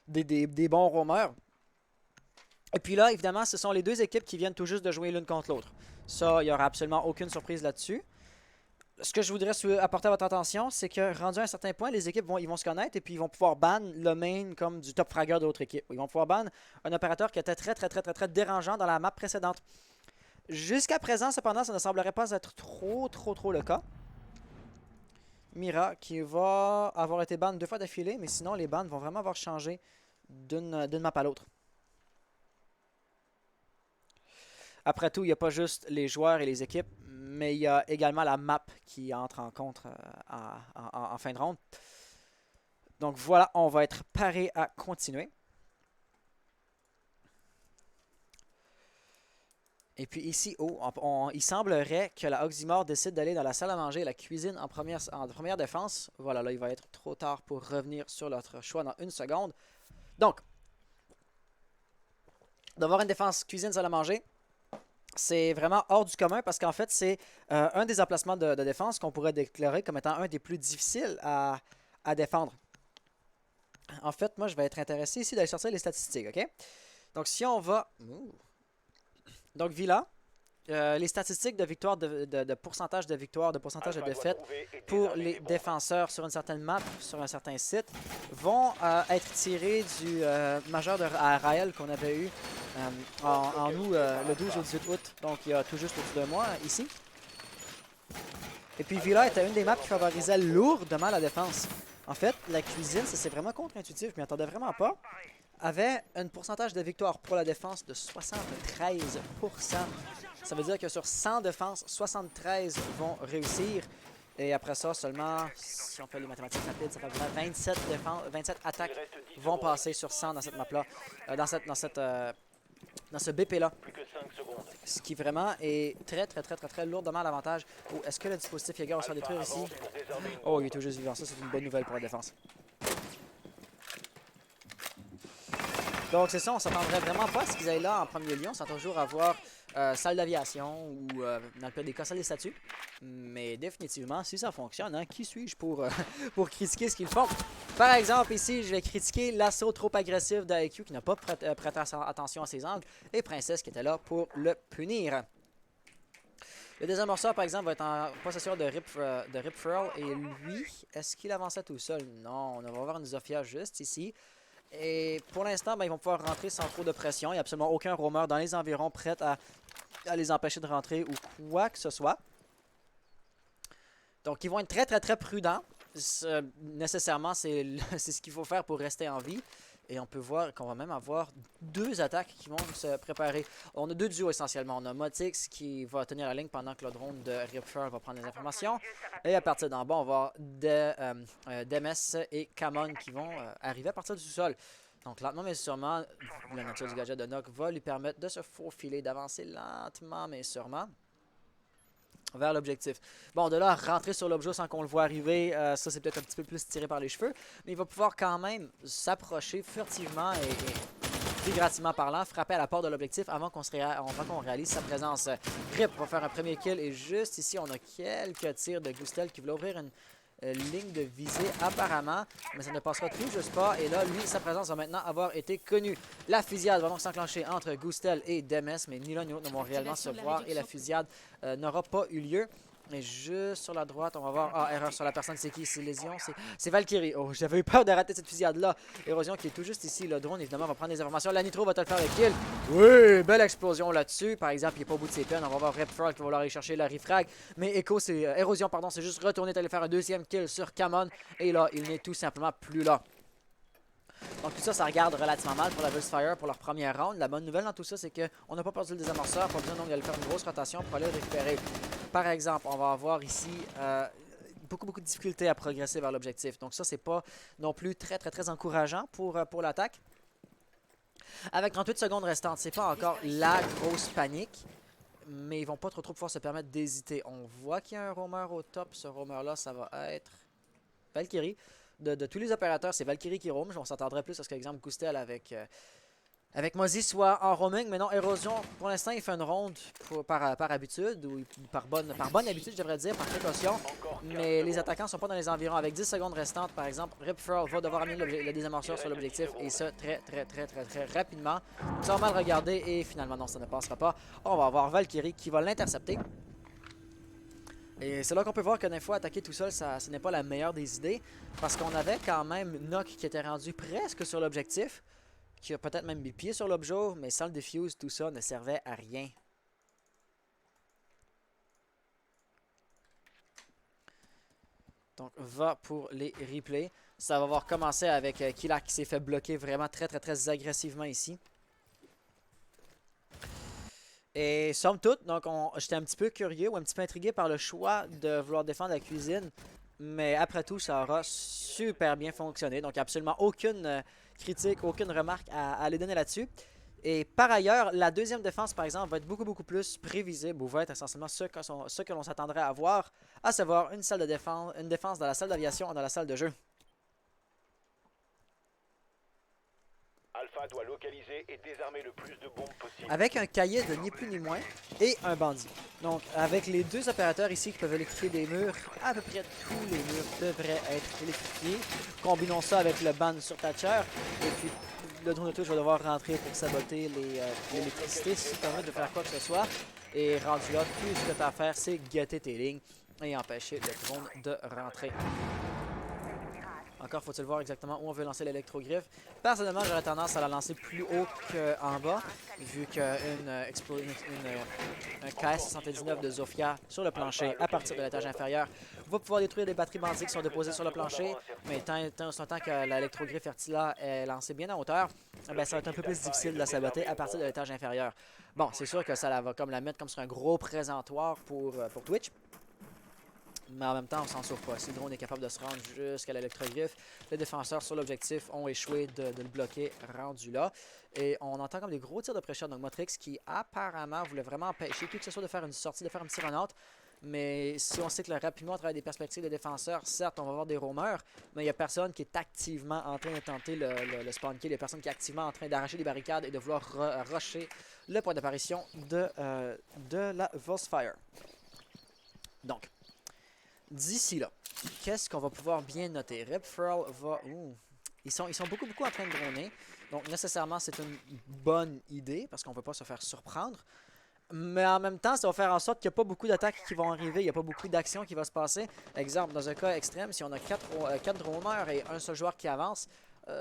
des bons roamers. Et puis là, évidemment, ce sont les deux équipes qui viennent tout juste de jouer l'une contre l'autre. Ça, il n'y aura absolument aucune surprise là-dessus. Ce que je voudrais apporter à votre attention, c'est que rendu à un certain point, les équipes vont se connaître et puis ils vont pouvoir ban le main comme du top fragger de l'autre équipe. Ils vont pouvoir ban un opérateur qui était très très très très très dérangeant dans la map précédente. Jusqu'à présent, cependant, ça ne semblerait pas être trop le cas. Mira qui va avoir été ban 2 fois d'affilée, mais sinon les bans vont vraiment avoir changé d'une map à l'autre. Après tout, il n'y a pas juste les joueurs et les équipes, mais il y a également la map qui entre en compte en fin de ronde. Donc voilà, on va être paré à continuer. Et puis ici, il semblerait que la Oxymore décide d'aller dans la salle à manger et la cuisine en première défense. Voilà, là, il va être trop tard pour revenir sur notre choix dans une seconde. Donc, d'avoir une défense cuisine-salle à manger, c'est vraiment hors du commun parce qu'en fait, c'est un des emplacements de défense qu'on pourrait déclarer comme étant un des plus difficiles à défendre. En fait, moi, je vais être intéressé ici d'aller sortir les statistiques, OK? Donc, si on va... Donc, Villa, les statistiques de victoire, de pourcentage de victoire, de pourcentage de défaite pour les défenseurs sur une certaine map, sur un certain site, vont être tirés du majeur à Raël qu'on avait eu en août, le 12 au 18 août, donc il y a tout juste au-dessus de moi, ici. Et puis Villa était une des maps qui favorisait lourdement la défense. En fait, la cuisine, c'est vraiment contre-intuitif, je m'y attendais vraiment pas, avait un pourcentage de victoire pour la défense de 73%. Ça veut dire que sur 100 défenses, 73 vont réussir. Et après ça, seulement, si on fait les mathématiques rapides, ça fait 27 attaques vont passer sur 100 dans cette map-là, dans ce BP-là. Ce qui vraiment est très lourdement à l'avantage. Oh, est-ce que le dispositif Jaeger va se faire détruire ici? Oh, il est tout juste vivant. Ça, c'est une bonne nouvelle pour la défense. Donc, c'est ça, on s'attendrait vraiment pas à ce qu'ils aillent là en premier lieu. On s'attend toujours à voir salle d'aviation ou, dans le pire des cas, salle des statues. Mais définitivement, si ça fonctionne, hein, qui suis-je pour critiquer ce qu'ils font? Par exemple, ici, je vais critiquer l'assaut trop agressif d'IQ qui n'a pas prêté attention à ses angles et Princesse qui était là pour le punir. Le désamorceur, par exemple, va être en possession de Rip Furl. Et lui, est-ce qu'il avançait tout seul? Non, on va avoir une Zofia juste ici. Et pour l'instant, ben, ils vont pouvoir rentrer sans trop de pression. Il n'y a absolument aucun roamer dans les environs prêt à les empêcher de rentrer ou quoi que ce soit. Donc, ils vont être très prudents. Nécessairement, c'est ce qu'il faut faire pour rester en vie. Et on peut voir qu'on va même avoir deux attaques qui vont se préparer. On a deux duos essentiellement. On a Motix qui va tenir la ligne pendant que le drone de Ripfer va prendre les informations. Et à partir d'en bas, on va avoir Demes et Kamon qui vont arriver à partir du sous-sol. Donc lentement mais sûrement, la nature du gadget de Nock va lui permettre de se faufiler, d'avancer lentement mais sûrement vers l'objectif. Bon, de là à rentrer sur l'objet sans qu'on le voit arriver, ça c'est peut-être un petit peu plus tiré par les cheveux, mais il va pouvoir quand même s'approcher furtivement et figurativement parlant, frapper à la porte de l'objectif avant qu'on réalise sa présence. Rip va faire un premier kill et juste ici on a quelques tirs de Gustel qui voulait ouvrir une ligne de visée apparemment, mais ça ne passera tout juste pas. Et là, lui, sa présence va maintenant avoir été connue. La fusillade va donc s'enclencher entre Gustel et Demes, mais ni l'un ni l'autre ne vont réellement se voir et la fusillade n'aura pas eu lieu. Et juste sur la droite, on va voir... Ah, erreur sur la personne, c'est qui? C'est Lésion? C'est Valkyrie. Oh, j'avais eu peur de rater cette fusillade-là. Érosion qui est tout juste ici. Le drone, évidemment, va prendre des informations. La Nitro va te le faire le kill. Oui, belle explosion là-dessus. Par exemple, il n'est pas au bout de ses peines. On va voir Repfrog qui va aller chercher la refrag. Mais Érosion, pardon, c'est juste retourné d'aller faire un deuxième kill sur Kamon. Et là, il n'est tout simplement plus là. Donc tout ça, ça regarde relativement mal pour la Vulsfire pour leur première round. La bonne nouvelle dans tout ça, c'est qu'on n'a pas perdu le désamorceur. Pas besoin donc d'aller faire une grosse rotation pour aller le récupérer. Par exemple, on va avoir ici beaucoup de difficultés à progresser vers l'objectif. Donc ça, c'est pas non plus très encourageant pour l'attaque. Avec 38 secondes restantes, c'est pas encore la grosse panique. Mais ils vont pas trop pouvoir se permettre d'hésiter. On voit qu'il y a un roamer au top. Ce roamer-là, ça va être Valkyrie. De tous les opérateurs, c'est Valkyrie qui roam. On s'entendrait plus à ce qu'exemple Goostel avec Mozzie soit en roaming. Mais non, Érosion, pour l'instant, il fait une ronde par habitude. Ou par bonne habitude, je devrais dire, par précaution. Mais les attaquants sont pas dans les environs. Avec 10 secondes restantes, par exemple, Ripfurl va devoir amener le désamorceur sur l'objectif. Et ça, très rapidement. Ça va mal regarder. Et finalement, non, ça ne passera pas. On va avoir Valkyrie qui va l'intercepter. Et c'est là qu'on peut voir que des fois, attaquer tout seul, ce n'est pas la meilleure des idées. Parce qu'on avait quand même Nock qui était rendu presque sur l'objectif. Qui a peut-être même mis pied sur l'objet, mais sans le diffuse, tout ça ne servait à rien. Donc, va pour les replays. Ça va avoir commencé avec Killak qui s'est fait bloquer vraiment très agressivement ici. Et somme toute, donc j'étais un petit peu curieux ou un petit peu intrigué par le choix de vouloir défendre la cuisine. Mais après tout, ça aura super bien fonctionné. Donc absolument aucune critique, aucune remarque à aller donner là-dessus. Et par ailleurs, la deuxième défense, par exemple, va être beaucoup plus prévisible ou va être essentiellement ce que l'on s'attendrait à voir, à savoir une salle de défense, une défense dans la salle d'aviation et dans la salle de jeu. Alpha doit localiser et désarmer le plus de bombes possible. Avec un cahier de ni plus ni moins et un bandit. Donc avec les deux opérateurs ici qui peuvent électrifier des murs, à peu près tous les murs devraient être électrifiés. Combinons ça avec le ban sur Thatcher. Et puis le drone de touche va devoir rentrer pour saboter l'électricité si tu permet de faire quoi que ce soit. Et rendu là, tout ce que tu as à faire, c'est guetter tes lignes et empêcher le drone de rentrer. Encore faut-il voir exactement où on veut lancer l'électrogriffe. Personnellement, j'aurais tendance à la lancer plus haut qu'en bas, vu qu'un KS-79 de Zofia sur le plancher à partir de l'étage inférieur va pouvoir détruire les batteries bandies qui sont déposées sur le plancher. Mais tant que l'électrogriffe Fertila est lancée bien en hauteur, ben, ça va être un peu plus difficile de la saboter à partir de l'étage inférieur. Bon, c'est sûr que ça va comme la mettre comme sur un gros présentoir pour Twitch. Mais en même temps, on s'en sauve pas. Si le drone est capable de se rendre jusqu'à l'électrogriffe, les défenseurs sur l'objectif ont échoué de le bloquer rendu là. Et on entend comme des gros tirs de pression. Donc Motrix qui apparemment voulait vraiment empêcher qui que ce soit de faire une sortie, de faire un petit run-out. Mais si on sait que rapidement, à travers des perspectives de défenseurs, certes, on va avoir des roamers, mais il n'y a personne qui est activement en train de tenter le spawn kill. Il y a personne qui est activement en train d'arracher des barricades et de vouloir rusher le point d'apparition de la Volksfire. Donc, d'ici là, qu'est-ce qu'on va pouvoir bien noter? Ripfurl va... Ils sont beaucoup en train de droner. Donc nécessairement, c'est une bonne idée parce qu'on ne peut pas se faire surprendre. Mais en même temps, ça va faire en sorte qu'il n'y a pas beaucoup d'attaques qui vont arriver. Il n'y a pas beaucoup d'actions qui vont se passer. Exemple, dans un cas extrême, si on a 4 droneurs et un seul joueur qui avance,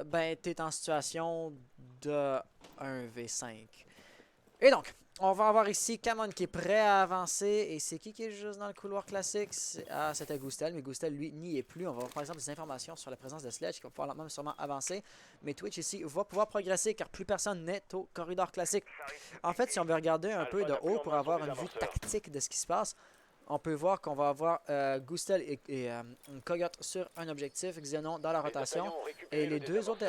ben tu es en situation de 1v5. Et donc, on va avoir ici Camon qui est prêt à avancer. Et c'est qui est juste dans le couloir classique? Ah, c'était Goostel, mais Goostel, lui, n'y est plus. On va avoir par exemple des informations sur la présence de Sledge qui va pouvoir lentement sûrement avancer. Mais Twitch ici va pouvoir progresser car plus personne n'est au corridor classique. En fait, si on veut regarder un peu de haut pour avoir une vue tactique de ce qui se passe, on peut voir qu'on va avoir Goostel et Coyote sur un objectif, Xenon dans la rotation. Et les deux autres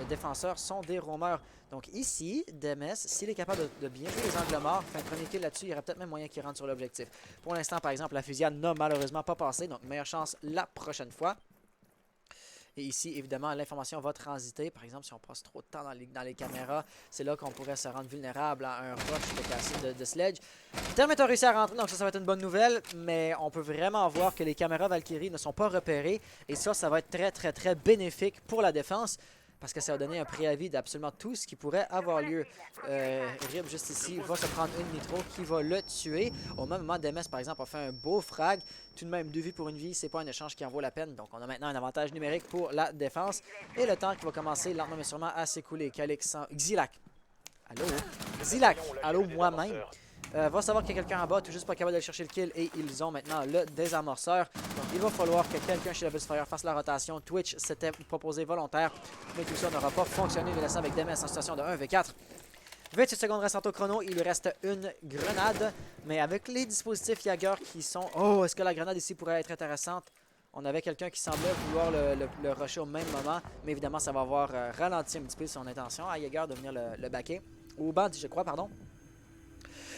défenseurs sont des roamers. Donc ici, Demes, s'il est capable de bien jouer les angles morts, faire un premier kill là-dessus, il y aurait peut-être même moyen qu'il rentre sur l'objectif. Pour l'instant, par exemple, la fusillade n'a malheureusement pas passé, donc meilleure chance la prochaine fois. Et ici, évidemment, l'information va transiter. Par exemple, si on passe trop de temps dans les caméras, c'est là qu'on pourrait se rendre vulnérable à un rush de cassé de Sledge. Termite a réussi à rentrer, donc ça va être une bonne nouvelle. Mais on peut vraiment voir que les caméras Valkyrie ne sont pas repérées. Et ça va être très bénéfique pour la défense. Parce que ça va donner un préavis d'absolument tout ce qui pourrait avoir lieu. Rib, juste ici, va se prendre une nitro qui va le tuer. Au même moment, Demes, par exemple, a fait un beau frag. Tout de même, 2 vies pour une vie, c'est pas un échange qui en vaut la peine. Donc, on a maintenant un avantage numérique pour la défense. Et le temps qui va commencer lentement mais sûrement à s'écouler. Calix, Xilak. Allô? Xilak. Allô, moi-même. Va savoir qu'il y a quelqu'un en bas, tout juste pas capable d'aller chercher le kill. Et ils ont maintenant le désamorceur. Donc il va falloir que quelqu'un chez la Volksfire fasse la rotation. Twitch s'était proposé volontaire. Mais tout ça n'aura pas fonctionné. Il laisse avec Demes en situation de 1v4. 28 secondes restantes au chrono. Il lui reste une grenade. Mais avec les dispositifs Jagger qui sont... Oh, est-ce que la grenade ici pourrait être intéressante? On avait quelqu'un qui semblait vouloir le rusher au même moment, mais évidemment, ça va avoir ralenti un petit peu son intention à Jaeger de venir le backer. Ou bandit, je crois, pardon.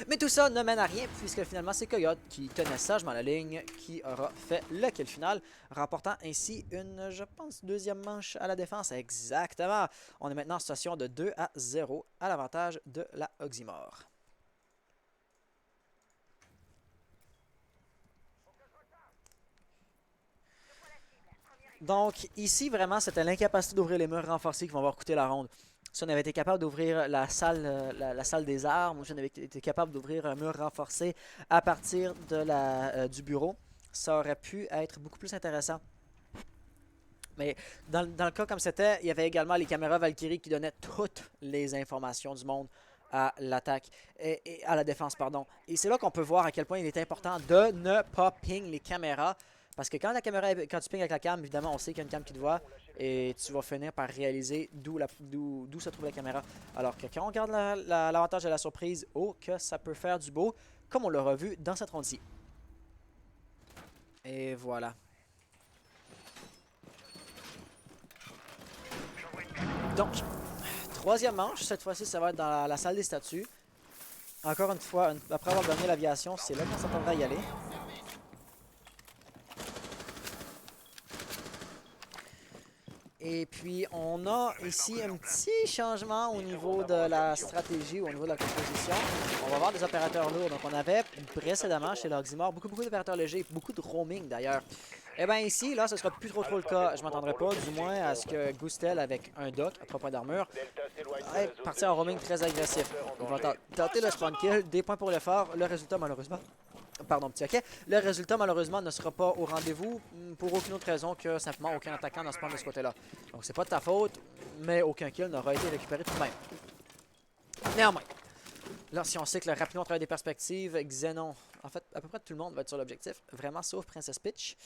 Mais tout ça ne mène à rien, puisque finalement, c'est Coyote qui tenait sagement la ligne, qui aura fait le kill final, remportant ainsi une, je pense, deuxième manche à la défense. Exactement. On est maintenant en situation de 2-0 à l'avantage de la Oxymore. Donc, ici, vraiment, c'était l'incapacité d'ouvrir les murs renforcés qui vont avoir coûté la ronde. Si on avait été capable d'ouvrir la salle des armes, ou si on avait été capable d'ouvrir un mur renforcé à partir de du bureau, ça aurait pu être beaucoup plus intéressant. Mais dans le cas comme c'était, il y avait également les caméras Valkyrie qui donnaient toutes les informations du monde à l'attaque et à la défense, pardon. Et c'est là qu'on peut voir à quel point il est important de ne pas ping les caméras. Parce que quand tu pings avec la cam, évidemment, on sait qu'il y a une cam qui te voit et tu vas finir par réaliser d'où se trouve la caméra. Alors que quand on regarde l'avantage de la surprise, oh, que ça peut faire du beau, comme on l'aura vu dans cette ronde-ci. Et voilà. Donc, troisième manche, cette fois-ci, ça va être dans la salle des statues. Encore une fois, après avoir gagné l'aviation, c'est là qu'on s'attendra à y aller. Et puis, on a ici un petit changement au niveau de la stratégie, au niveau de la composition. On va avoir des opérateurs lourds. Donc, on avait précédemment chez l'Oxymore beaucoup d'opérateurs légers, beaucoup de roaming d'ailleurs. Et bien ici, là, ce sera plus trop le cas. Je m'attendrai pas, du moins, à ce que Gustel, avec un dock à 3 points d'armure, est parti en roaming très agressif. Il va tenter le spawn kill, des points pour l'effort. Le résultat, malheureusement... Pardon, petit hockey. Le résultat, malheureusement, ne sera pas au rendez-vous pour aucune autre raison que simplement aucun attaquant ne spawn de ce côté-là. Donc, c'est pas de ta faute, mais aucun kill n'aura été récupéré tout de même. Néanmoins, là, si on sait que rapidement, on travaille des perspectives, Xenon, en fait, à peu près tout le monde va être sur l'objectif, vraiment, sauf Princess Peach.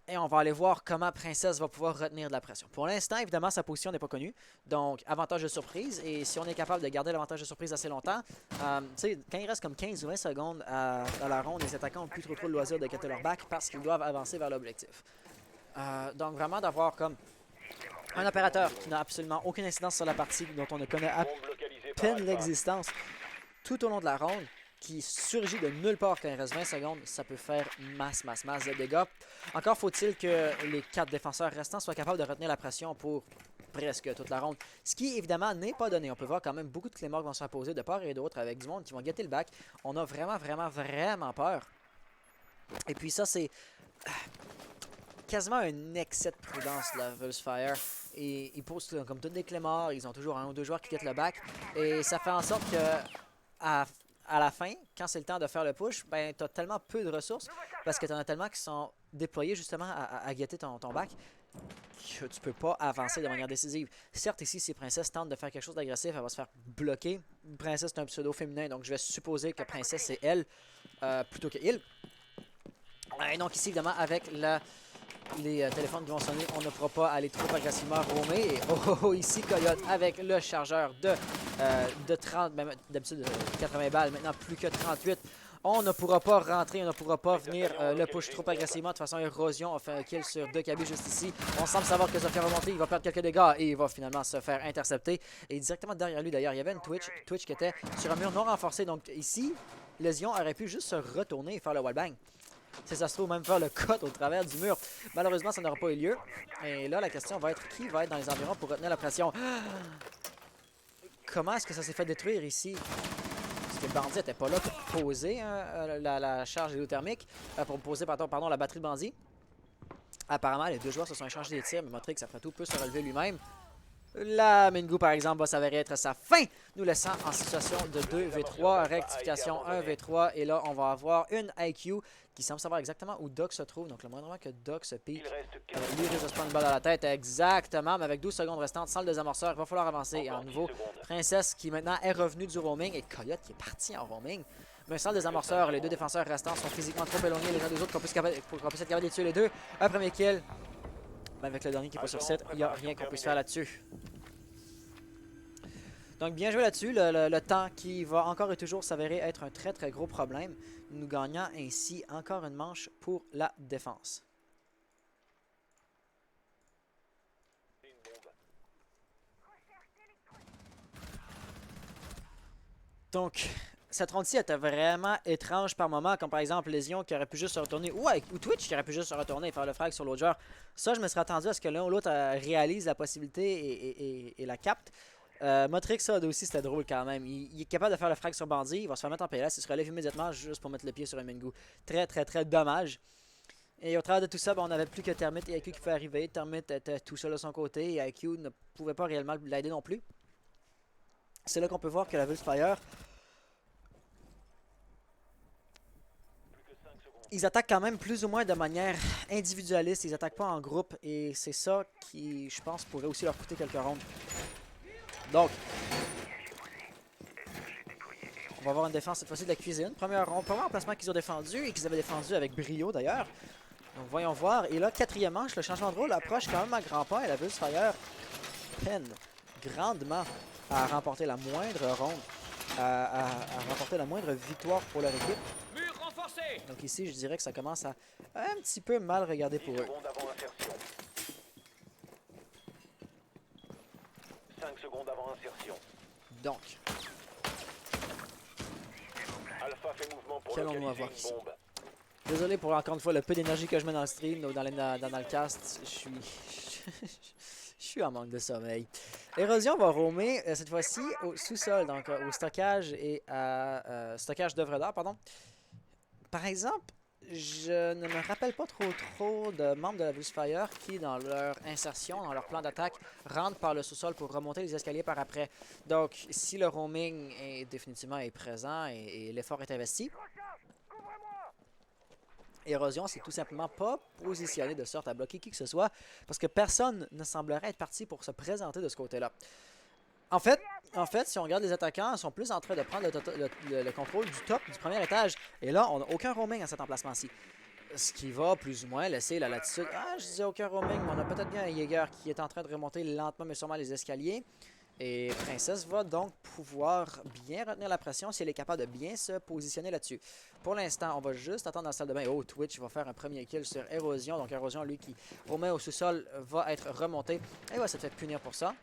Et on va aller voir comment Princess va pouvoir retenir de la pression. Pour l'instant, évidemment, sa position n'est pas connue. Donc, avantage de surprise. Et si on est capable de garder l'avantage de surprise assez longtemps, tu sais, quand il reste comme 15 ou 20 secondes à la ronde, les attaquants n'ont plus trop le loisir de quitter leur back parce qu'ils doivent avancer vers l'objectif. Donc, vraiment d'avoir comme un opérateur qui n'a absolument aucune incidence sur la partie dont on ne connaît à peine l'existence tout au long de la ronde, qui surgit de nulle part quand il reste 20 secondes, ça peut faire masse de dégâts. Encore faut-il que les 4 défenseurs restants soient capables de retenir la pression pour presque toute la ronde. Ce qui, évidemment, n'est pas donné. On peut voir quand même beaucoup de claymores qui vont se poser de part et d'autre avec du monde qui vont guetter le back. On a vraiment peur. Et puis ça, c'est quasiment un excès de prudence, la Vulsfire. Et ils posent comme toutes des claymores. Ils ont toujours un ou deux joueurs qui guettent le back. Et ça fait en sorte que à la fin, quand c'est le temps de faire le push, ben tu as tellement peu de ressources parce que tu en as tellement qui sont déployés justement à guetter ton back que tu peux pas avancer de manière décisive. Certes, ici, si Princess tente de faire quelque chose d'agressif, elle va se faire bloquer. Princess est un pseudo féminin, donc je vais supposer que Princess c'est elle plutôt que il. Et donc ici, évidemment, avec les téléphones qui vont sonner, on ne pourra pas aller trop agressivement roamer. Et ici, Coyote avec le chargeur de 30, d'habitude 80 balles, maintenant plus que 38. On ne pourra pas rentrer, on ne pourra pas venir le push trop agressivement. De toute façon, Érosion a fait un kill sur 2 cabis juste ici. On semble savoir que Zofia va monter, il va perdre quelques dégâts et il va finalement se faire intercepter. Et directement derrière lui, d'ailleurs, il y avait une Twitch qui était sur un mur non renforcé. Donc ici, Lésion aurait pu juste se retourner et faire le wallbang. Si ça se trouve, même faire le cut au travers du mur. Malheureusement, ça n'aura pas eu lieu. Et là, la question va être qui va être dans les environs pour retenir la pression. Comment est-ce que ça s'est fait détruire ici? Parce que le bandit n'était pas là pour poser la charge hydrothermique. Pour poser, pardon, la batterie de bandit. Apparemment, les deux joueurs se sont échangés des tirs, mais Motrix, après tout, peut se relever lui-même. La Mingu, par exemple, va s'avérer être sa fin, nous laissant en situation de 2v3, rectification 1v3, et là, on va avoir une IQ qui semble savoir exactement où Doc se trouve, donc le moindre moment que Doc se pique, lui risque de se prendre une balle à la tête, exactement, mais avec 12 secondes restantes, sans le désamorceur, il va falloir avancer, et à nouveau, Princess qui maintenant est revenue du roaming, et Coyote qui est parti en roaming, mais sans le désamorceur, les deux défenseurs restants sont physiquement trop éloignés les uns des autres pour qu'on puisse être capable de tuer les deux, un premier kill. Mais avec le dernier qui est pas sur site, il n'y a rien qu'on puisse faire là-dessus. Donc bien joué là-dessus, le temps qui va encore et toujours s'avérer être un très gros problème. Nous gagnant ainsi encore une manche pour la défense. Donc, cette ronde-ci était vraiment étrange par moment, comme par exemple Lésion qui aurait pu juste se retourner, ou Twitch qui aurait pu juste se retourner et faire le frag sur l'autre joueur. Ça, je me serais attendu à ce que l'un ou l'autre réalise la possibilité et la capte. Motrix, ça aussi, c'était drôle quand même. Il est capable de faire le frag sur Bandit, il va se faire mettre en PLS, il se relève immédiatement juste pour mettre le pied sur un Mingu. Très, très, très dommage. Et au travers de tout ça, on n'avait plus que Termite et IQ qui pouvaient arriver. Termite était tout seul de son côté et IQ ne pouvait pas réellement l'aider non plus. C'est là qu'on peut voir que la Vulfire, ils attaquent quand même plus ou moins de manière individualiste, ils attaquent pas en groupe et c'est ça qui, je pense, pourrait aussi leur coûter quelques rondes. Donc, on va avoir une défense cette fois-ci de la cuisine. Premier emplacement qu'ils ont défendu et qu'ils avaient défendu avec brio d'ailleurs. Donc voyons voir. Et là, quatrième manche, le changement de rôle approche quand même à grands pas et la Vulfire peine grandement à remporter la moindre ronde, à remporter la moindre victoire pour leur équipe. Donc ici, je dirais que ça commence à un petit peu mal regarder pour 10 eux. secondes avant insertion. 5 secondes avant insertion. Donc, Alpha fait mouvement pour Qu'allons-nous localiser avoir une ici? bombe. désolé pour encore une fois le peu d'énergie que je mets dans le stream ou dans le cast. Je suis en manque de sommeil. Érosion va roamer cette fois-ci au sous-sol, donc au stockage et à stockage d'œuvres d'art, pardon. Par exemple, je ne me rappelle pas trop de membres de la Vulfire qui, dans leur insertion, dans leur plan d'attaque, rentrent par le sous-sol pour remonter les escaliers par après. Donc, si le roaming est définitivement présent et l'effort est investi, Érosion, c'est tout simplement pas positionné de sorte à bloquer qui que ce soit, parce que personne ne semblerait être parti pour se présenter de ce côté-là. En fait, si on regarde les attaquants, ils sont plus en train de prendre le contrôle du top du premier étage. Et là, on n'a aucun roaming à cet emplacement-ci. Ce qui va plus ou moins laisser la latitude. Ah, je disais aucun roaming, mais on a peut-être bien un Jäger qui est en train de remonter lentement mais sûrement les escaliers. Et Princess va donc pouvoir bien retenir la pression si elle est capable de bien se positionner là-dessus. Pour l'instant, on va juste attendre dans la salle de bain. Oh, Twitch va faire un premier kill sur Érosion. Donc Érosion, lui qui remet au sous-sol, va être remonté. Et va se faire punir pour ça.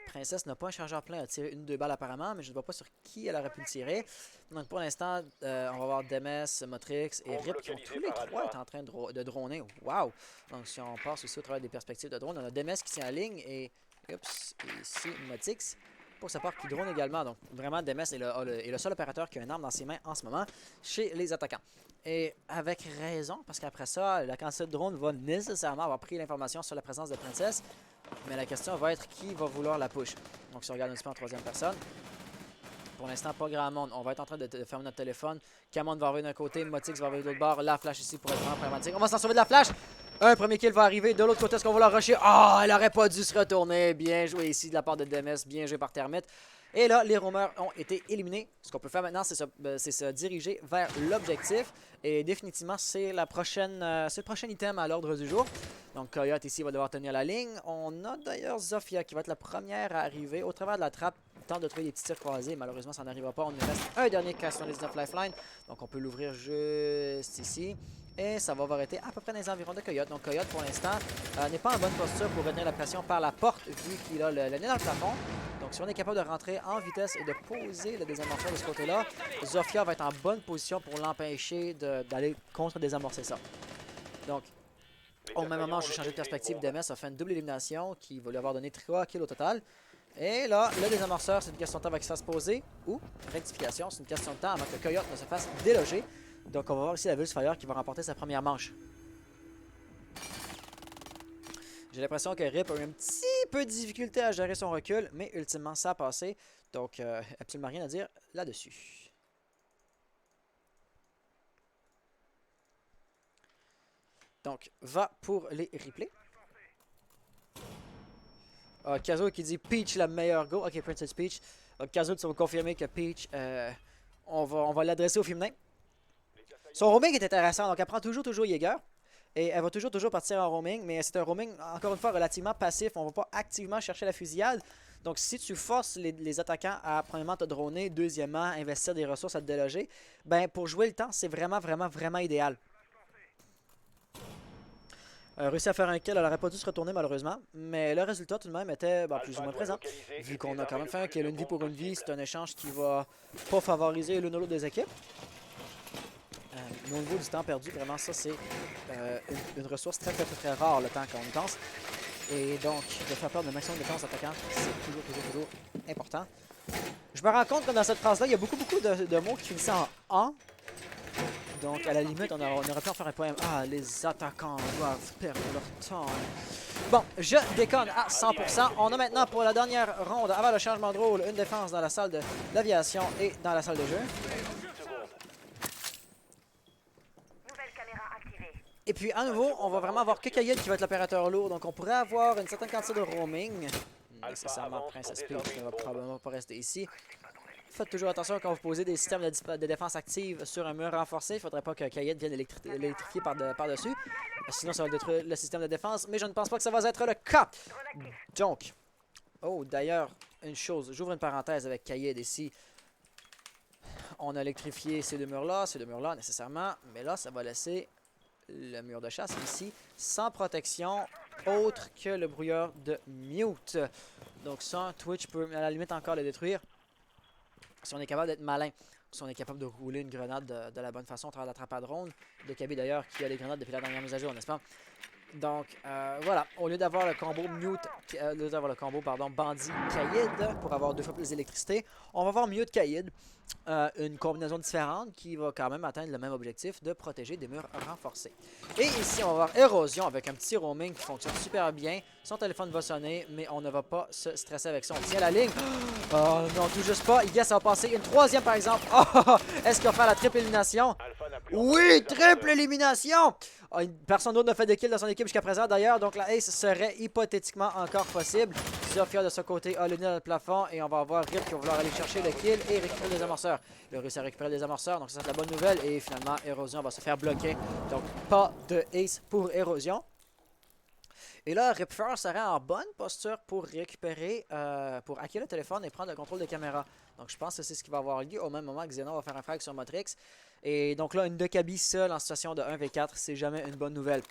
Princess n'a pas un chargeur plein, elle a tiré 1-2 balles apparemment, mais je ne vois pas sur qui elle aurait pu le tirer. Donc pour l'instant, on va voir Demes, Motrix et Rip qui vont tous les trois être en train de droner. Wow! Donc si on passe aussi au travers des perspectives de drone, on a Demes qui tient la ligne et ici Motrix pour sa part qui drone également. Donc vraiment Demes est le seul opérateur qui a une arme dans ses mains en ce moment chez les attaquants. Et avec raison, parce qu'après ça, la quantité de drone va nécessairement avoir pris l'information sur la présence de Princess. Mais la question va être qui va vouloir la push. Donc si on regarde un petit peu en troisième personne, pour l'instant pas grand monde. On va être en train de fermer notre téléphone. Camon va arriver d'un côté, Motix va arriver de l'autre bord. La flash ici pour être vraiment pragmatique. On va s'en sauver de la flash. Un premier kill va arriver. De l'autre côté, est-ce qu'on va la rusher? Ah, elle aurait pas dû se retourner. Bien joué ici de la part de Demes. Bien joué par Termite. Et là, les roamers ont été éliminés. Ce qu'on peut faire maintenant, c'est se diriger vers l'objectif. Et définitivement, c'est le prochain item à l'ordre du jour. Donc, Coyote ici va devoir tenir la ligne. On a d'ailleurs Zofia qui va être la première à arriver au travers de la trappe. Tente de trouver des petits tirs croisés. Malheureusement, ça n'arrivera pas. On nous reste un dernier cast sur les 19 lifeline. Donc, on peut l'ouvrir juste ici. Et ça va avoir été à peu près dans les environs de Coyote. Donc, Coyote, pour l'instant, n'est pas en bonne posture pour retenir la pression par la porte, vu qu'il a le nez dans le plafond. Donc, si on est capable de rentrer en vitesse et de poser le désamorceur de ce côté-là, Zofia va être en bonne position pour l'empêcher d'aller contre-désamorcer ça. Donc, au même moment, je vais changer de perspective. Demes a fait une double élimination qui va lui avoir donné 3 kills au total. Et là, le désamorceur, c'est une question de temps avant qu'il se fasse poser. Ou, rectification, c'est une question de temps avant que le Coyote ne se fasse déloger. Donc, on va voir ici la Vulfire qui va remporter sa première manche. J'ai l'impression que Rip a eu un petit peu de difficulté à gérer son recul, mais ultimement, ça a passé. Donc, absolument rien à dire là-dessus. Donc, va pour les replays. Kazo qui dit Peach la meilleure go. Ok, Princess Peach. Kazo, tu vas confirmer que Peach, on va l'adresser au féminin. Son roaming est intéressant, donc elle prend toujours Jäger. Et elle va toujours partir en roaming, mais c'est un roaming, encore une fois, relativement passif. On ne va pas activement chercher la fusillade. Donc si tu forces les attaquants à, premièrement, te droner, deuxièmement, investir des ressources à te déloger, ben pour jouer le temps, c'est vraiment idéal. réussi à faire un kill, elle aurait pas dû se retourner malheureusement. Mais le résultat tout de même était plus ou moins présent. Vu qu'on a quand même fait un kill, une vie pour une vie, c'est un échange qui va pas favoriser l'une ou l'autre des équipes. Au niveau du temps perdu, vraiment ça c'est une ressource très très rare, le temps qu'on y pense. Et donc, de faire perdre le maximum de temps aux attaquants, c'est toujours important. Je me rends compte que dans cette phrase-là, il y a beaucoup de mots qui finissent en « en ». Donc, à la limite, on aurait pu en faire un poème. Ah, les attaquants doivent perdre leur temps. Bon, je déconne à 100%. On a maintenant pour la dernière ronde, avant le changement de rôle, une défense dans la salle de l'aviation et dans la salle de jeu. Et puis, à nouveau, on va vraiment avoir que Kayed qui va être l'opérateur lourd. Donc, on pourrait avoir une certaine quantité de roaming. Nécessairement, Princess Peach ne va probablement pas rester ici. Faites toujours attention quand vous posez des systèmes de défense active sur un mur renforcé. Il ne faudrait pas que Kayed vienne électrifier par-dessus. Sinon, ça va détruire le système de défense. Mais je ne pense pas que ça va être le cas. Donc, oh, d'ailleurs, une chose. J'ouvre une parenthèse avec Kayed ici. On a électrifié ces deux murs-là nécessairement. Mais là, ça va laisser le mur de chasse ici sans protection autre que le brouilleur de mute. Donc ça, Twitch peut à la limite encore le détruire si on est capable d'être malin, si on est capable de rouler une grenade de la bonne façon à travers la trappe à drone. De Kaby d'ailleurs qui a des grenades depuis la dernière mise à jour, n'est-ce pas? Donc voilà, au lieu d'avoir le combo bandit Kayed pour avoir 2 fois plus d'électricité, on va avoir mute Kayed. Une combinaison différente qui va quand même atteindre le même objectif de protéger des murs renforcés. Et ici, on va avoir Érosion avec un petit roaming qui fonctionne super bien. Son téléphone va sonner, mais on ne va pas se stresser avec ça. On tient la ligne. Oh non, tout juste pas. Yes, ça va passer. Une troisième, par exemple. Oh, est-ce qu'il va faire la triple élimination? Oui, triple élimination! Oh, personne d'autre n'a fait de kill dans son équipe jusqu'à présent, d'ailleurs. Donc, la ace serait hypothétiquement encore possible. Zofia, de ce côté, a le nez dans le plafond. Et on va avoir Rip qui va vouloir aller chercher le kill et récupérer les amorceurs. Il a réussi à récupérer les amorceurs, donc ça c'est la bonne nouvelle. Et finalement, Érosion va se faire bloquer. Donc, pas de ace pour Érosion. Et là, Ripfer serait en bonne posture pour récupérer, pour hacker le téléphone et prendre le contrôle des caméras. Donc, je pense que c'est ce qui va avoir lieu au même moment que Xenon va faire un frag sur Motrix. Et donc là, une Dekabi seule en situation de 1v4, c'est jamais une bonne nouvelle.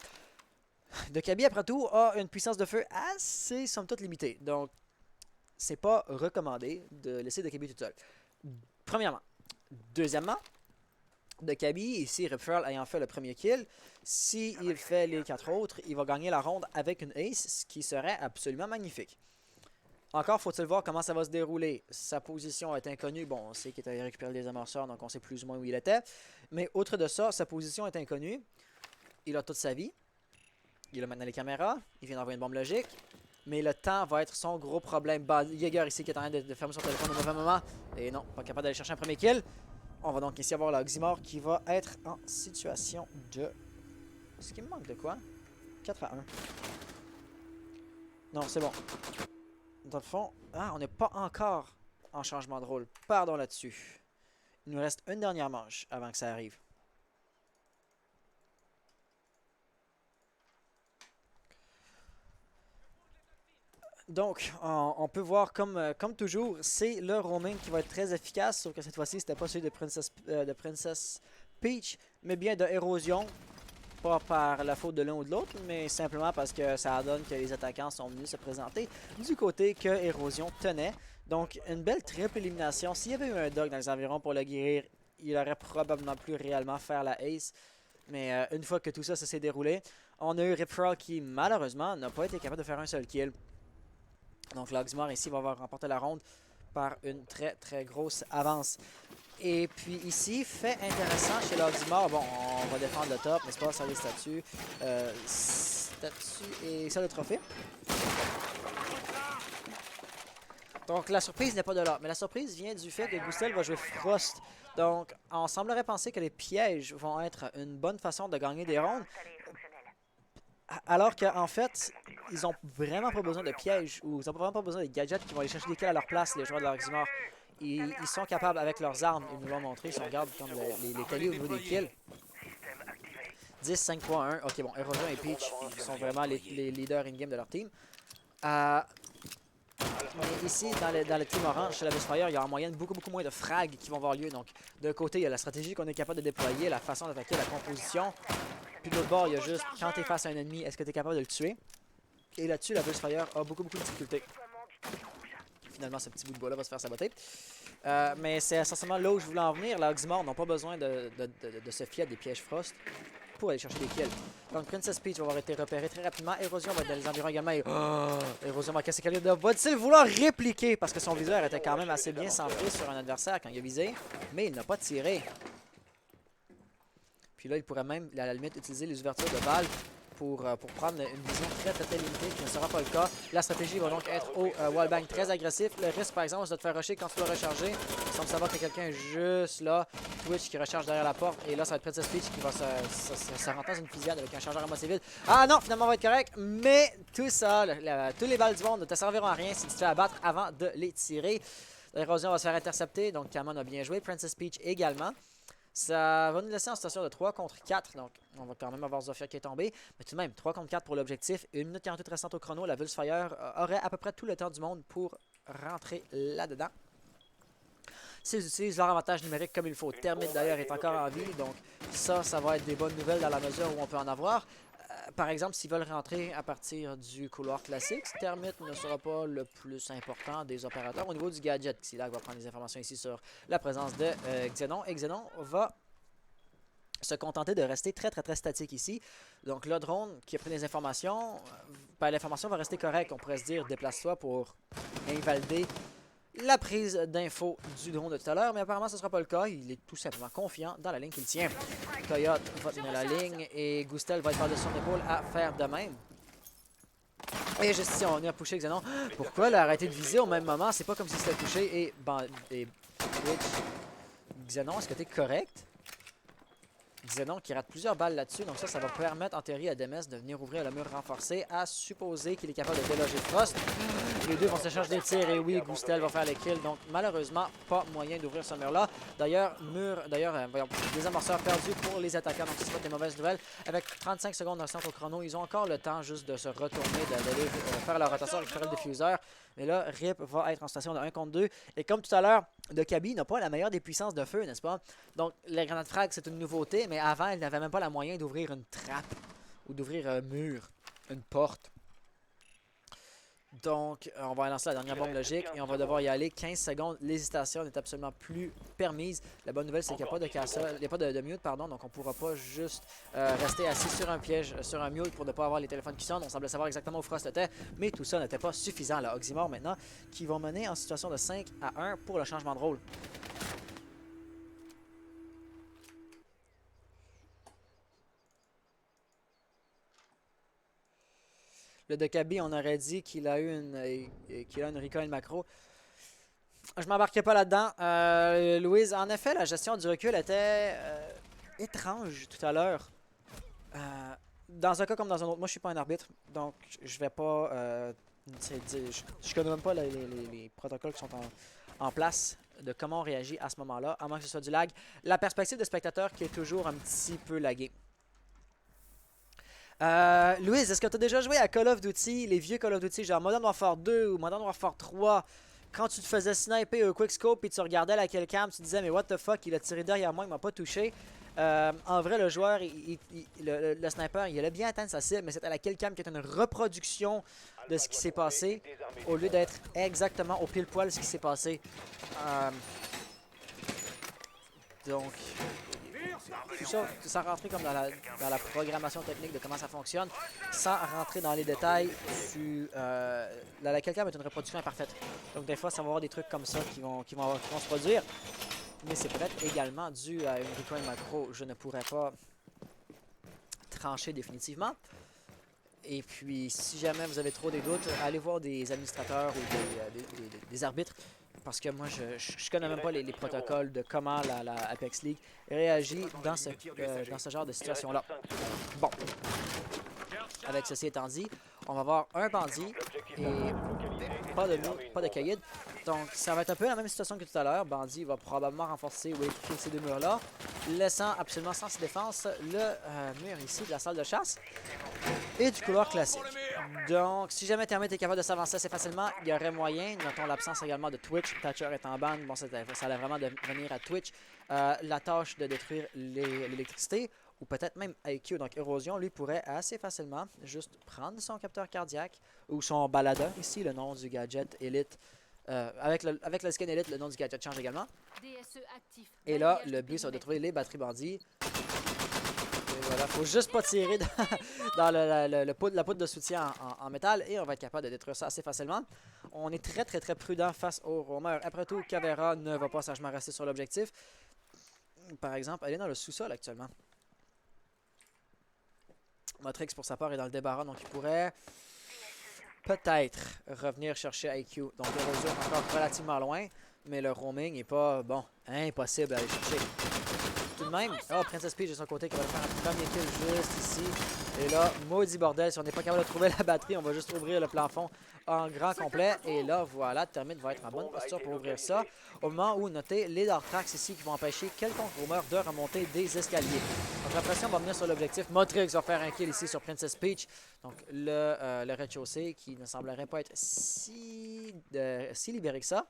Dekabi, après tout, a une puissance de feu assez, somme toute, limitée. Donc, c'est pas recommandé de laisser Dekabi toute seule. Premièrement. Deuxièmement, Dekabi, ici, Ripfurl ayant fait le premier kill, s'il fait les 4 autres, il va gagner la ronde avec une ace, ce qui serait absolument magnifique. Encore faut-il voir comment ça va se dérouler. Sa position est inconnue. Bon, on sait qu'il est allé récupérer les amorceurs, donc on sait plus ou moins où il était. Mais outre de ça, sa position est inconnue. Il a toute sa vie. Il a maintenant les caméras. Il vient d'envoyer une bombe logique. Mais le temps va être son gros problème. Jaeger ici qui est en train de fermer son téléphone au mauvais moment. Et non, pas capable d'aller chercher un premier kill. On va donc ici avoir l'Oxymore qui va être en situation de... Est-ce qu'il me manque de quoi? 4 à 1. Non, c'est bon. Dans le fond, on n'est pas encore en changement de rôle. Pardon là-dessus. Il nous reste une dernière manche avant que ça arrive. Donc, on peut voir comme toujours, c'est le roaming qui va être très efficace, sauf que cette fois-ci, c'était pas celui de Princess Peach, mais bien de Érosion. Pas par la faute de l'un ou de l'autre, mais simplement parce que ça donne que les attaquants sont venus se présenter du côté que Érosion tenait. Donc, une belle triple élimination. S'il y avait eu un dog dans les environs pour le guérir, il aurait probablement plus réellement faire la ace. Mais une fois que tout ça s'est déroulé, on a eu Ripfrog qui, malheureusement, n'a pas été capable de faire un seul kill. Donc, l'Oxymore ici va avoir remporté la ronde par une très très grosse avance. Et puis ici, fait intéressant chez l'Oxymore, bon, on va défendre le top, n'est-ce pas, sur les statues. Statues et ça, le trophée. Donc la surprise n'est pas de là, mais la surprise vient du fait que Goostel va jouer Frost. Donc on semblerait penser que les pièges vont être une bonne façon de gagner des rondes. Alors qu'en fait, ils ont vraiment pas besoin de pièges ou ils ont vraiment pas besoin de gadgets qui vont aller chercher des kills à leur place, les joueurs de l'Oxymore. Ils sont capables avec leurs armes, ils nous l'ont montré, si on regarde comme les qualités au niveau des kills. 10, 5.1, ok bon, Érosion et Peach sont vraiment les leaders in-game de leur team. Mais ici, dans le team orange, chez la Bestfire, il y a en moyenne beaucoup moins de frags qui vont avoir lieu. Donc, d'un côté, il y a la stratégie qu'on est capable de déployer, la façon d'attaquer, la composition. Puis de l'autre bord, il y a juste quand tu es face à un ennemi, est-ce que tu es capable de le tuer? Et là-dessus, la Burst Fire a beaucoup de difficultés. Finalement, ce petit bout de bois-là va se faire saboter. Mais c'est essentiellement là où je voulais en venir. La Oxymore n'ont pas besoin de se fier à des pièges Frost pour aller chercher des kills. Donc Princess Peach va avoir été repérée très rapidement. Érosion va être dans les environs également. Et Érosion va casser Calibra. Va-t-il vouloir répliquer? Parce que son viseur était quand même assez bien centré sur un adversaire quand il a visé. Mais il n'a pas tiré. Puis là, il pourrait même, à la limite, utiliser les ouvertures de balles pour prendre une vision très limitée, qui ne sera pas le cas. La stratégie va donc être au wallbang très agressif. Le risque, par exemple, c'est de te faire rusher quand tu dois recharger. Il semble savoir que quelqu'un est juste là. Twitch qui recharge derrière la porte. Et là, ça va être Princess Peach qui va se rentrer dans une fusillade avec un chargeur à moitié vide. Ah non, finalement, on va être correct. Mais tout ça, tous les balles du monde ne te serviront à rien si tu te fais abattre avant de les tirer. L'érosion va se faire intercepter. Donc, Camon a bien joué. Princess Peach également. Ça va nous laisser en situation de 3 contre 4. Donc, on va quand même avoir Zofia qui est tombée. Mais tout de même, 3 contre 4 pour l'objectif. 1 minute 48 restante au chrono. La Vulse Fire aurait à peu près tout le temps du monde pour rentrer là-dedans. S'ils utilisent leur avantage numérique comme il faut. Termite d'ailleurs est encore en vie. Donc, ça va être des bonnes nouvelles dans la mesure où on peut en avoir. Par exemple, s'ils veulent rentrer à partir du couloir classique, Termite ne sera pas le plus important des opérateurs. Au niveau du gadget, Xilag va prendre des informations ici sur la présence de Xenon. Et Xenon va se contenter de rester très statique ici. Donc le drone qui a pris des informations, l'information va rester correcte. On pourrait se dire, déplace-toi pour invalider la prise d'infos du drone de tout à l'heure, mais apparemment ce ne sera pas le cas. Il est tout simplement confiant dans la ligne qu'il tient. Coyote va tenir la ligne et Gustel va être par-dessus son épaule à faire de même. Et juste ici, on va venir pusher Xenon. Pourquoi elle a arrêté de viser au même moment? C'est pas comme si c'était touché. Et Twitch. Xenon, est-ce que tu es correct? Xenon qui rate plusieurs balles là-dessus. Donc ça va permettre en théorie à Demes de venir ouvrir le mur renforcé, à supposer qu'il est capable de déloger Frost. Les deux vont s'échanger des tirs et oui, Gustel va faire les kills. Donc malheureusement, pas moyen d'ouvrir ce mur-là. D'ailleurs, des amorceurs perdus pour les attaquants. Donc c'est pas des mauvaises nouvelles. Avec 35 secondes restantes au chrono, ils ont encore le temps juste de se retourner, d'aller faire leur rotation, récupérer le diffuseur. Mais là, Rip va être en situation de 1 contre 2. Et comme tout à l'heure, de Kaby n'a pas la meilleure des puissances de feu, n'est-ce pas? Donc, la grenade frag, c'est une nouveauté, mais avant, elle n'avait même pas la moyen d'ouvrir une trappe ou d'ouvrir un mur, une porte. Donc, on va lancer la dernière bombe logique et on va devoir y aller. 15 secondes, l'hésitation n'est absolument plus permise. La bonne nouvelle, c'est qu'il n'y a pas de castle, il n'y a pas de mute, pardon, donc on ne pourra pas juste rester assis sur un piège, sur un mute pour ne pas avoir les téléphones qui sonnent. On semblait savoir exactement où Frost était, mais tout ça n'était pas suffisant. La Oxymore maintenant, qui vont mener en situation de 5 à 1 pour le changement de rôle. Le Dekabi, on aurait dit qu'il a eu une recoil macro. Je m'embarquais pas là-dedans. Louise, en effet, la gestion du recul était étrange tout à l'heure. Dans un cas comme dans un autre, moi je suis pas un arbitre, donc je vais pas... je connais même pas les protocoles qui sont en place de comment on réagit à ce moment-là, à moins que ce soit du lag. La perspective de spectateur qui est toujours un petit peu laguée. Louise, est-ce que tu as déjà joué à Call of Duty, les vieux Call of Duty, genre Modern Warfare 2 ou Modern Warfare 3, quand tu te faisais sniper au quickscope et tu regardais la killcam, tu te disais mais what the fuck, il a tiré derrière moi, il m'a pas touché. En vrai, le joueur, le sniper, il allait bien atteindre sa cible, mais c'était la killcam qui était une reproduction de ce qui s'est passé, au lieu d'être exactement au pile poil ce qui s'est passé. Donc... tout ça, sans rentrer comme dans la programmation technique de comment ça fonctionne, sans rentrer dans les détails, la killcam est une reproduction imparfaite. Donc des fois, ça va y avoir des trucs comme ça qui vont se produire. Mais c'est peut-être également dû à une recoil macro. Je ne pourrais pas trancher définitivement. Et puis, si jamais vous avez trop des doutes, allez voir des administrateurs ou des arbitres. Parce que moi, je connais même pas les protocoles de comment la Apex League réagit dans ce genre de situation-là. Bon. Avec ceci étant dit, on va avoir un bandit et pas de caïd. Donc, ça va être un peu la même situation que tout à l'heure. Bandit va probablement renforcer ou équiper ces deux murs-là, laissant absolument sans défense le mur ici de la salle de chasse et du couloir classique. Donc, si jamais Termite est capable de s'avancer assez facilement, il y aurait moyen. Notons l'absence également de Twitch. Thatcher est en ban. Bon, ça allait vraiment devenir à Twitch la tâche de détruire l'électricité. ou peut-être même IQ. Donc Érosion, lui, pourrait assez facilement juste prendre son capteur cardiaque ou son baladeur ici, le nom du gadget Elite. Avec le skin Elite, le nom du gadget change également. DSE actif. Et là, Balayage le de but, ça va de périmètre. trouver les batteries bandits. Et voilà, faut juste pas tirer dans la poudre de soutien en métal et on va être capable de détruire ça assez facilement. On est très très très prudent face au roamer. Après tout, Caveira ne va pas sagement rester sur l'objectif. Par exemple, elle est dans le sous-sol actuellement. Motrix, pour sa part, est dans le débarras, donc il pourrait peut-être revenir chercher IQ. Donc l'érosion est encore relativement loin, mais le roaming n'est pas, bon, impossible à aller chercher. Tout de même, oh, Princess Peach de son côté qui va faire un premier kill juste ici. Et là, maudit bordel, si on n'est pas capable de trouver la batterie, on va juste ouvrir le plafond en grand complet. Et là, voilà, Termite va être en bonne posture pour ouvrir ça. Au moment où, notez, les Dark Tracks ici qui vont empêcher quelconque roamer de remonter des escaliers. Donc la pression va venir sur l'objectif. Motrix va faire un kill ici sur Princess Peach. Donc le rez-de-chaussée qui ne semblerait pas être si libéré que ça.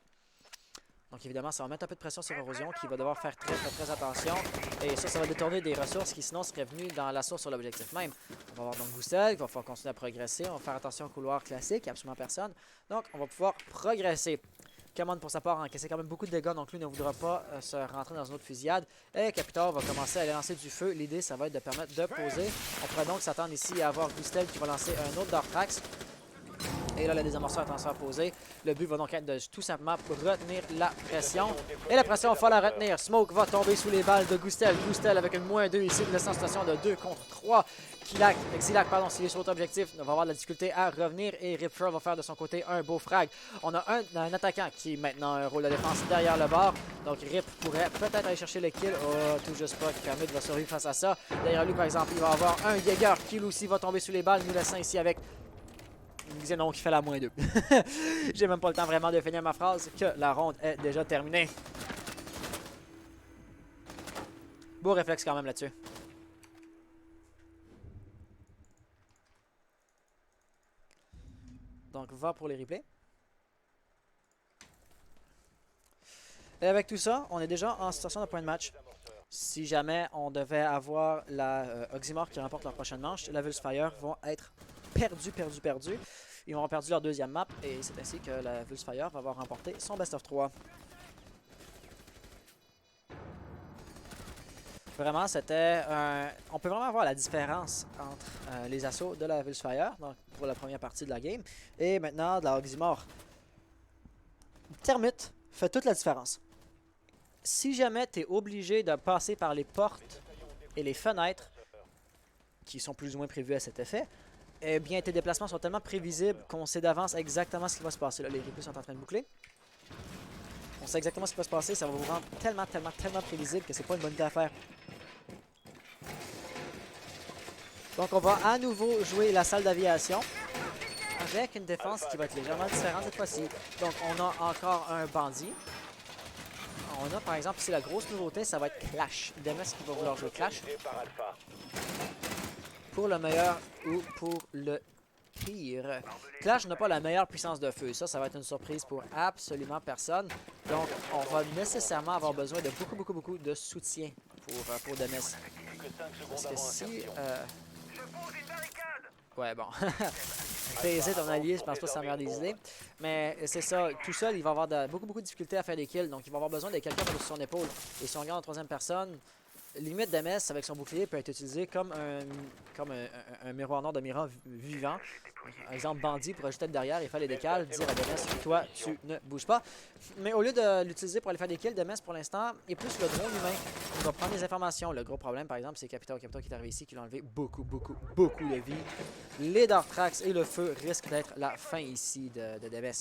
Donc évidemment, ça va mettre un peu de pression sur Érosion qui va devoir faire très attention. Et ça va détourner des ressources qui sinon seraient venues dans l'assaut sur l'objectif même. On va avoir donc Goostel qui va pouvoir continuer à progresser. On va faire attention au couloir classique, absolument personne. Donc on va pouvoir progresser. Command pour sa part a encaissé quand même beaucoup de dégâts, donc lui ne voudra pas se rentrer dans une autre fusillade. Et Capital va commencer à aller lancer du feu. L'idée, ça va être de permettre de poser. On pourrait donc s'attendre ici à avoir Goostel qui va lancer un autre Dark Trax. Et là, le désamorceur est en train de poser. Le but va donc être de tout simplement retenir la pression. Et la pression, il faut la retenir. Smoke va tomber sous les balles de Goostel. Goostel avec une -2 ici, une laissant situation de 2 contre 3. Xilac, pardon, s'il est sur l'autre objectif, va avoir de la difficulté à revenir. Et Ripfer va faire de son côté un beau frag. On a un attaquant qui est maintenant un rôle de défense derrière le bord. Donc Rip pourrait peut-être aller chercher le kill. Oh, tout juste pas. Kermit va survivre face à ça. Derrière lui, par exemple, il va avoir un Jaeger qui lui aussi va tomber sous les balles, nous laissant ici avec Xenon qui fait la -2. J'ai même pas le temps vraiment de finir ma phrase que la ronde est déjà terminée. Beau réflexe quand même là-dessus. Donc va pour les replays. Et avec tout ça, on est déjà en situation de point de match. Si jamais on devait avoir la Oxymore qui remporte leur prochaine manche, la Vulsfire vont être perdus. Ils vont avoir perdu leur deuxième map et c'est ainsi que la Vulsfire va avoir remporté son best of 3. Vraiment, c'était on peut vraiment voir la différence entre les assauts de la Vulsfire donc pour la première partie de la game et maintenant de la Oxymore. Termite fait toute la différence. Si jamais tu es obligé de passer par les portes et les fenêtres qui sont plus ou moins prévues à cet effet, eh bien, tes déplacements sont tellement prévisibles qu'on sait d'avance exactement ce qui va se passer. Là, les replays sont en train de boucler. On sait exactement ce qui va se passer. Ça va vous rendre tellement prévisible que c'est pas une bonne idée à faire. Donc, on va à nouveau jouer la salle d'aviation avec une défense qui va être légèrement différente cette fois-ci. Donc, on a encore un bandit. On a par exemple ici la grosse nouveauté, ça va être Clash. Demes qui va vouloir jouer Clash. Pour le meilleur ou pour le pire. Clash n'a pas la meilleure puissance de feu. Ça va être une surprise pour absolument personne. Donc, on va nécessairement avoir besoin de beaucoup de soutien pour Demes. Parce que si... Ouais, bon. Baiser ton allié, je pense pas que c'est la meilleure des idées. Mais c'est ça, tout seul, il va avoir beaucoup de difficultés à faire des kills. Donc, il va avoir besoin de quelqu'un sur son épaule. Et si on regarde en troisième personne... Limite Demes avec son bouclier peut être utilisé comme un miroir noir de miroir vivant. Par exemple, Bandit pour ajouter derrière et faire les décales, dire à Demes, toi, tu ne bouges pas. Mais au lieu de l'utiliser pour aller faire des kills, Demes pour l'instant est plus le drone humain. Il va prendre des informations. Le gros problème, par exemple, c'est Capital qui est arrivé ici, qui l'a enlevé beaucoup de vie. Les Dark Tracks et le feu risquent d'être la fin ici de Demes.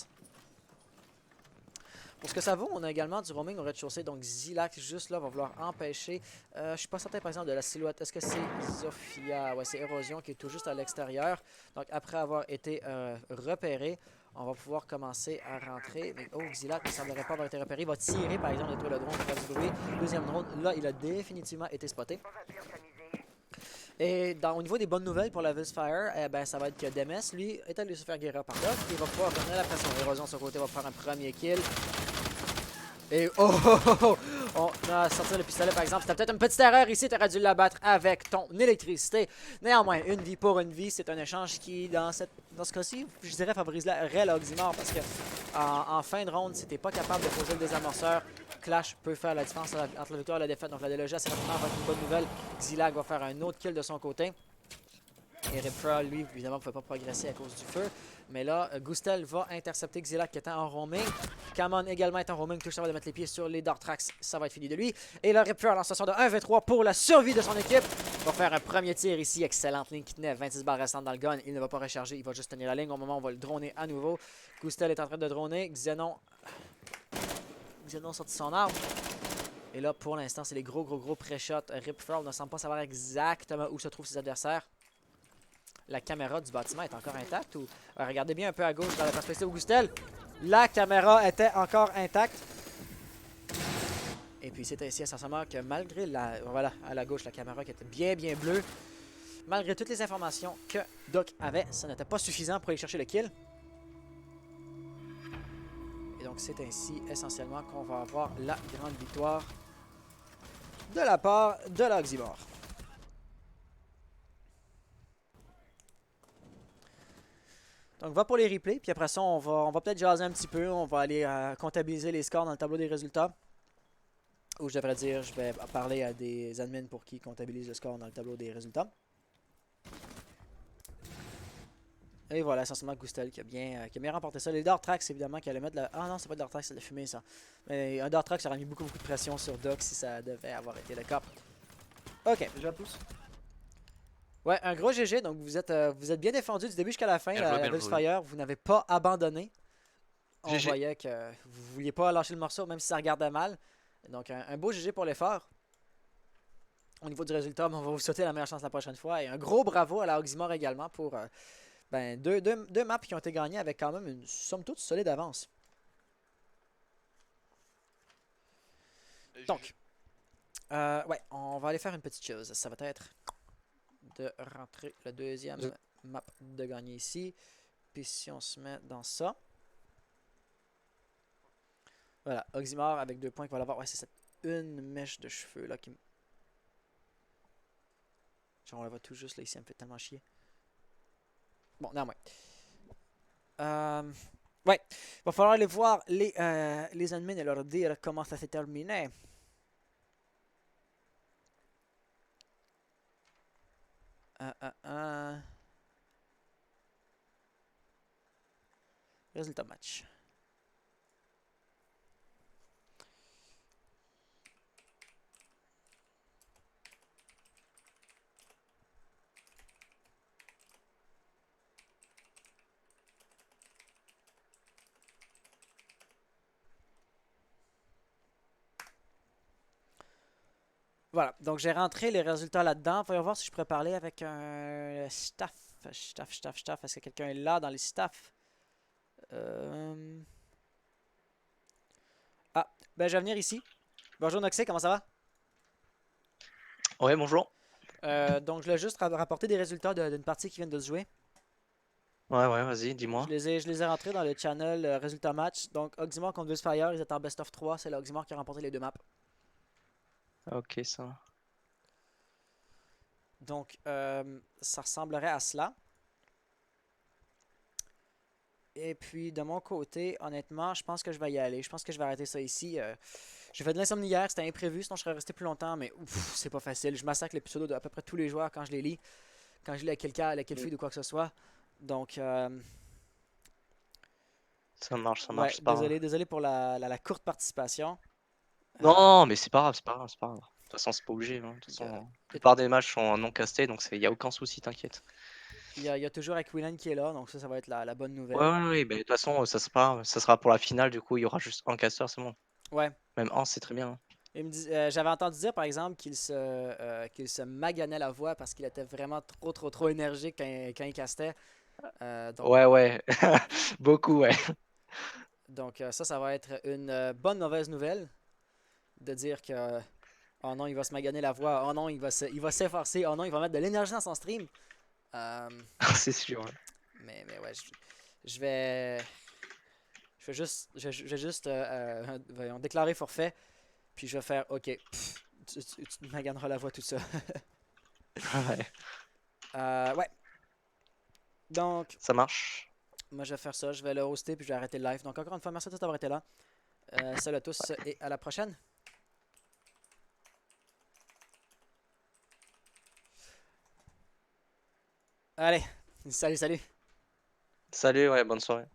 Pour ce que ça vaut, on a également du roaming au rez-de-chaussée. Donc Xilac, juste là, va vouloir empêcher. Je suis pas certain, par exemple, de la silhouette. Est-ce que c'est Zofia? Ouais, c'est Érosion qui est tout juste à l'extérieur. Donc après avoir été repéré, on va pouvoir commencer à rentrer. Mais oh, Xilac ne semblerait pas avoir été repéré. Il va tirer, par exemple, détruire le drone pour faire du bruit. Deuxième drone, là, il a définitivement été spoté. Et au niveau des bonnes nouvelles pour la Vulsfire, ça va être que Demes, lui, est allé se faire guérir par Doc. Il va pouvoir revenir la pression. Érosion de son côté va faire un premier kill. Et On a sorti le pistolet par exemple. C'était peut-être une petite erreur ici. Tu aurais dû l'abattre avec ton électricité. Néanmoins, une vie pour une vie. C'est un échange qui, dans ce cas-ci, je dirais, favoriserait l'Oxymore. Parce que en fin de ronde, si t'es pas capable de poser le désamorceur, Clash peut faire la différence entre la victoire et la défaite. Donc la déloger assez rapidement va être une bonne nouvelle. Xilag va faire un autre kill de son côté. Et Ripfra, lui, évidemment, ne pouvait pas progresser à cause du feu. Mais là, Gustel va intercepter Xilag qui était en roaming. Kamon également est en roaming. Touche, ça va de mettre les pieds sur les Dartrax. Ça va être fini de lui. Et là, Ripfra, lancement de 1v3 pour la survie de son équipe. Va faire un premier tir ici. Excellente ligne qui tenait 26 balles restantes dans le gun. Il ne va pas recharger. Il va juste tenir la ligne. Au moment où on va le droner à nouveau. Gustel est en train de droner. Xenon sorti son arme. Et là, pour l'instant, c'est les gros pré-shots. Ripfra ne semble pas savoir exactement où se trouvent ses adversaires. La caméra du bâtiment est encore intacte ou... regardez bien un peu à gauche dans la perspective Gustel. La caméra était encore intacte. Et puis c'est ainsi essentiellement que malgré la... Voilà, à la gauche, la caméra qui était bien bleue. Malgré toutes les informations que Doc avait, ça n'était pas suffisant pour aller chercher le kill. Et donc c'est ainsi essentiellement qu'on va avoir la grande victoire de la part de l'Oxymore. Donc, va pour les replays, puis après ça, on va peut-être jaser un petit peu. On va aller comptabiliser les scores dans le tableau des résultats. Ou je devrais dire, je vais parler à des admins pour qui comptabilisent le score dans le tableau des résultats. Et voilà, essentiellement Gustel qui a bien remporté ça. Les Dartrax, évidemment, qui allaient mettre la... Ah non, c'est pas de Dartrax, c'est de la fumée, ça. Mais un Dartrax aurait mis beaucoup de pression sur Doc si ça devait avoir été le cas. Ok. Déjà tous. Ouais, un gros GG, donc vous êtes bien défendu du début jusqu'à la fin, la Fire. Vous n'avez pas abandonné. On GG. voyait que vous vouliez pas lâcher le morceau, même si ça regardait mal. Donc un beau GG pour l'effort. Au niveau du résultat, on va vous souhaiter la meilleure chance la prochaine fois. Et un gros bravo à la Oxymore également pour deux maps qui ont été gagnées avec quand même une somme toute solide avance. Donc, ouais, on va aller faire une petite chose. Ça va être de rentrer le deuxième map de gagner ici. Puis si on se met dans ça. Voilà, Oxymore avec 2 points qui va l'avoir. Ouais, c'est cette une mèche de cheveux là qui me... Genre on la voit tout juste là ici, elle me fait tellement chier. Bon, non, ouais. Ouais, il va falloir aller voir les admins et leur dire comment ça s'est terminé. Résultat match. Voilà, donc j'ai rentré les résultats là-dedans. Voyons voir si je pourrais parler avec un staff. Est-ce que quelqu'un est là dans les staffs? Ah, ben je vais venir ici. Bonjour Noxé, comment ça va? Ouais, bonjour. Donc je voulais juste rapporter des résultats d'une partie qui vient de se jouer. Ouais, vas-y, dis-moi. Je les ai rentrés dans le channel résultat match. Donc Oxymore contre Fire, ils étaient en best of 3. C'est l'Oxymore qui a remporté les 2 maps. Ok, ça. Donc ça ressemblerait à cela. Et puis de mon côté, honnêtement, je pense que je vais y aller. Je pense que je vais arrêter ça ici. J'ai fait de l'insomnie hier, c'était imprévu, sinon je serais resté plus longtemps, mais c'est pas facile. Je massacre les pseudos de à peu près tous les joueurs quand je les lis. Quand je lis à quelqu'un, à quel feed ou quoi que ce soit. Donc, Ça marche, ouais, c'est pas grave. désolé pour la courte participation. Non, mais c'est pas grave, c'est pas grave. De toute façon, c'est pas obligé. Hein. De toute façon, euh, la plupart des matchs sont non castés, donc il y a aucun souci, t'inquiète. Il y a toujours Aquilan qui est là, donc ça va être la bonne nouvelle. Ouais, mais de toute façon, ça sera pour la finale, du coup, il y aura juste un casteur, c'est bon. Ouais. Même un, c'est très bien. Hein. J'avais entendu dire par exemple qu'il se maganait la voix parce qu'il était vraiment trop énergique quand il castait. Donc, Ouais, beaucoup, ouais. donc ça va être une bonne mauvaise nouvelle de dire que oh non, il va se maganer la voix, oh non, il va s'efforcer, oh non, il va mettre de l'énergie dans son stream. C'est sûr. Ouais. Mais ouais, je vais juste voyons, déclarer forfait. Puis je vais faire, ok, pff, tu te maganeras la voix, tout ça. Ouais, Ouais. Donc, ça marche. moi je vais faire ça, je vais le hoster puis je vais arrêter le live. Donc encore une fois, merci à tous d'avoir été là. Salut à tous et à la prochaine. Allez, salut, salut. Salut, ouais, bonne soirée.